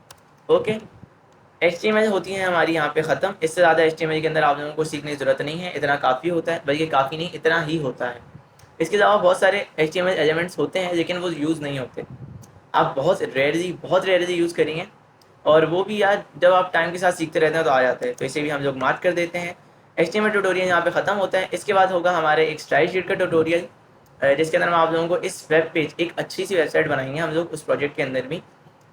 ओके, HTML होती है हमारी यहाँ पे ख़त्म। इससे ज़्यादा HTML के अंदर आप लोगों को सीखने की ज़रूरत नहीं है, इतना काफ़ी होता है, बल्कि काफ़ी नहीं इतना ही होता है। इसके अलावा बहुत सारे HTML एलिमेंट्स होते हैं लेकिन वो यूज़ नहीं होते, आप बहुत रेयरली यूज़ करेंगे, और वो भी यार जब आप टाइम के साथ सीखते रहते हैं तो आ जाते हैं। तो इसे भी हम लोग मार्क कर देते हैं। HTML ट्यूटोरियल यहाँ पे ख़त्म होता है। इसके बाद होगा हमारे एक स्टाइल शीट का ट्यूटोरियल, जिसके अंदर हम आप लोगों को इस वेब पेज, एक अच्छी सी वेबसाइट बनाएंगे हम लोग। उस प्रोजेक्ट के अंदर भी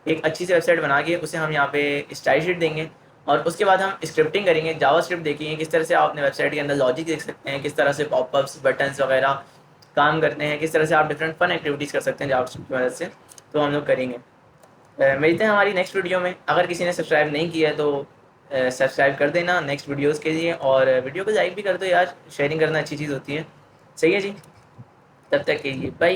एक अच्छी सी वेबसाइट बना के उसे हम यहाँ पे स्टाइल शीट देंगे, और उसके बाद हम स्क्रिप्टिंग करेंगे, जावास्क्रिप्ट देखेंगे किस तरह से आप अपने वेबसाइट के अंदर लॉजिक देख सकते हैं, किस तरह से पॉपअप्स बटन्स वगैरह काम करते हैं, किस तरह से आप डिफरेंट फन एक्टिविटीज़ कर सकते हैं जावास्क्रिप्ट की मदद से। तो हम लोग करेंगे। मिलते हैं हमारी नेक्स्ट वीडियो में। अगर किसी ने सब्सक्राइब नहीं किया है तो सब्सक्राइब कर देना नेक्स्ट वीडियोज़ के लिए, और वीडियो को लाइक भी कर दो यार, शेयरिंग करना अच्छी चीज़ होती है। सही है जी, तब तक के लिए बाय।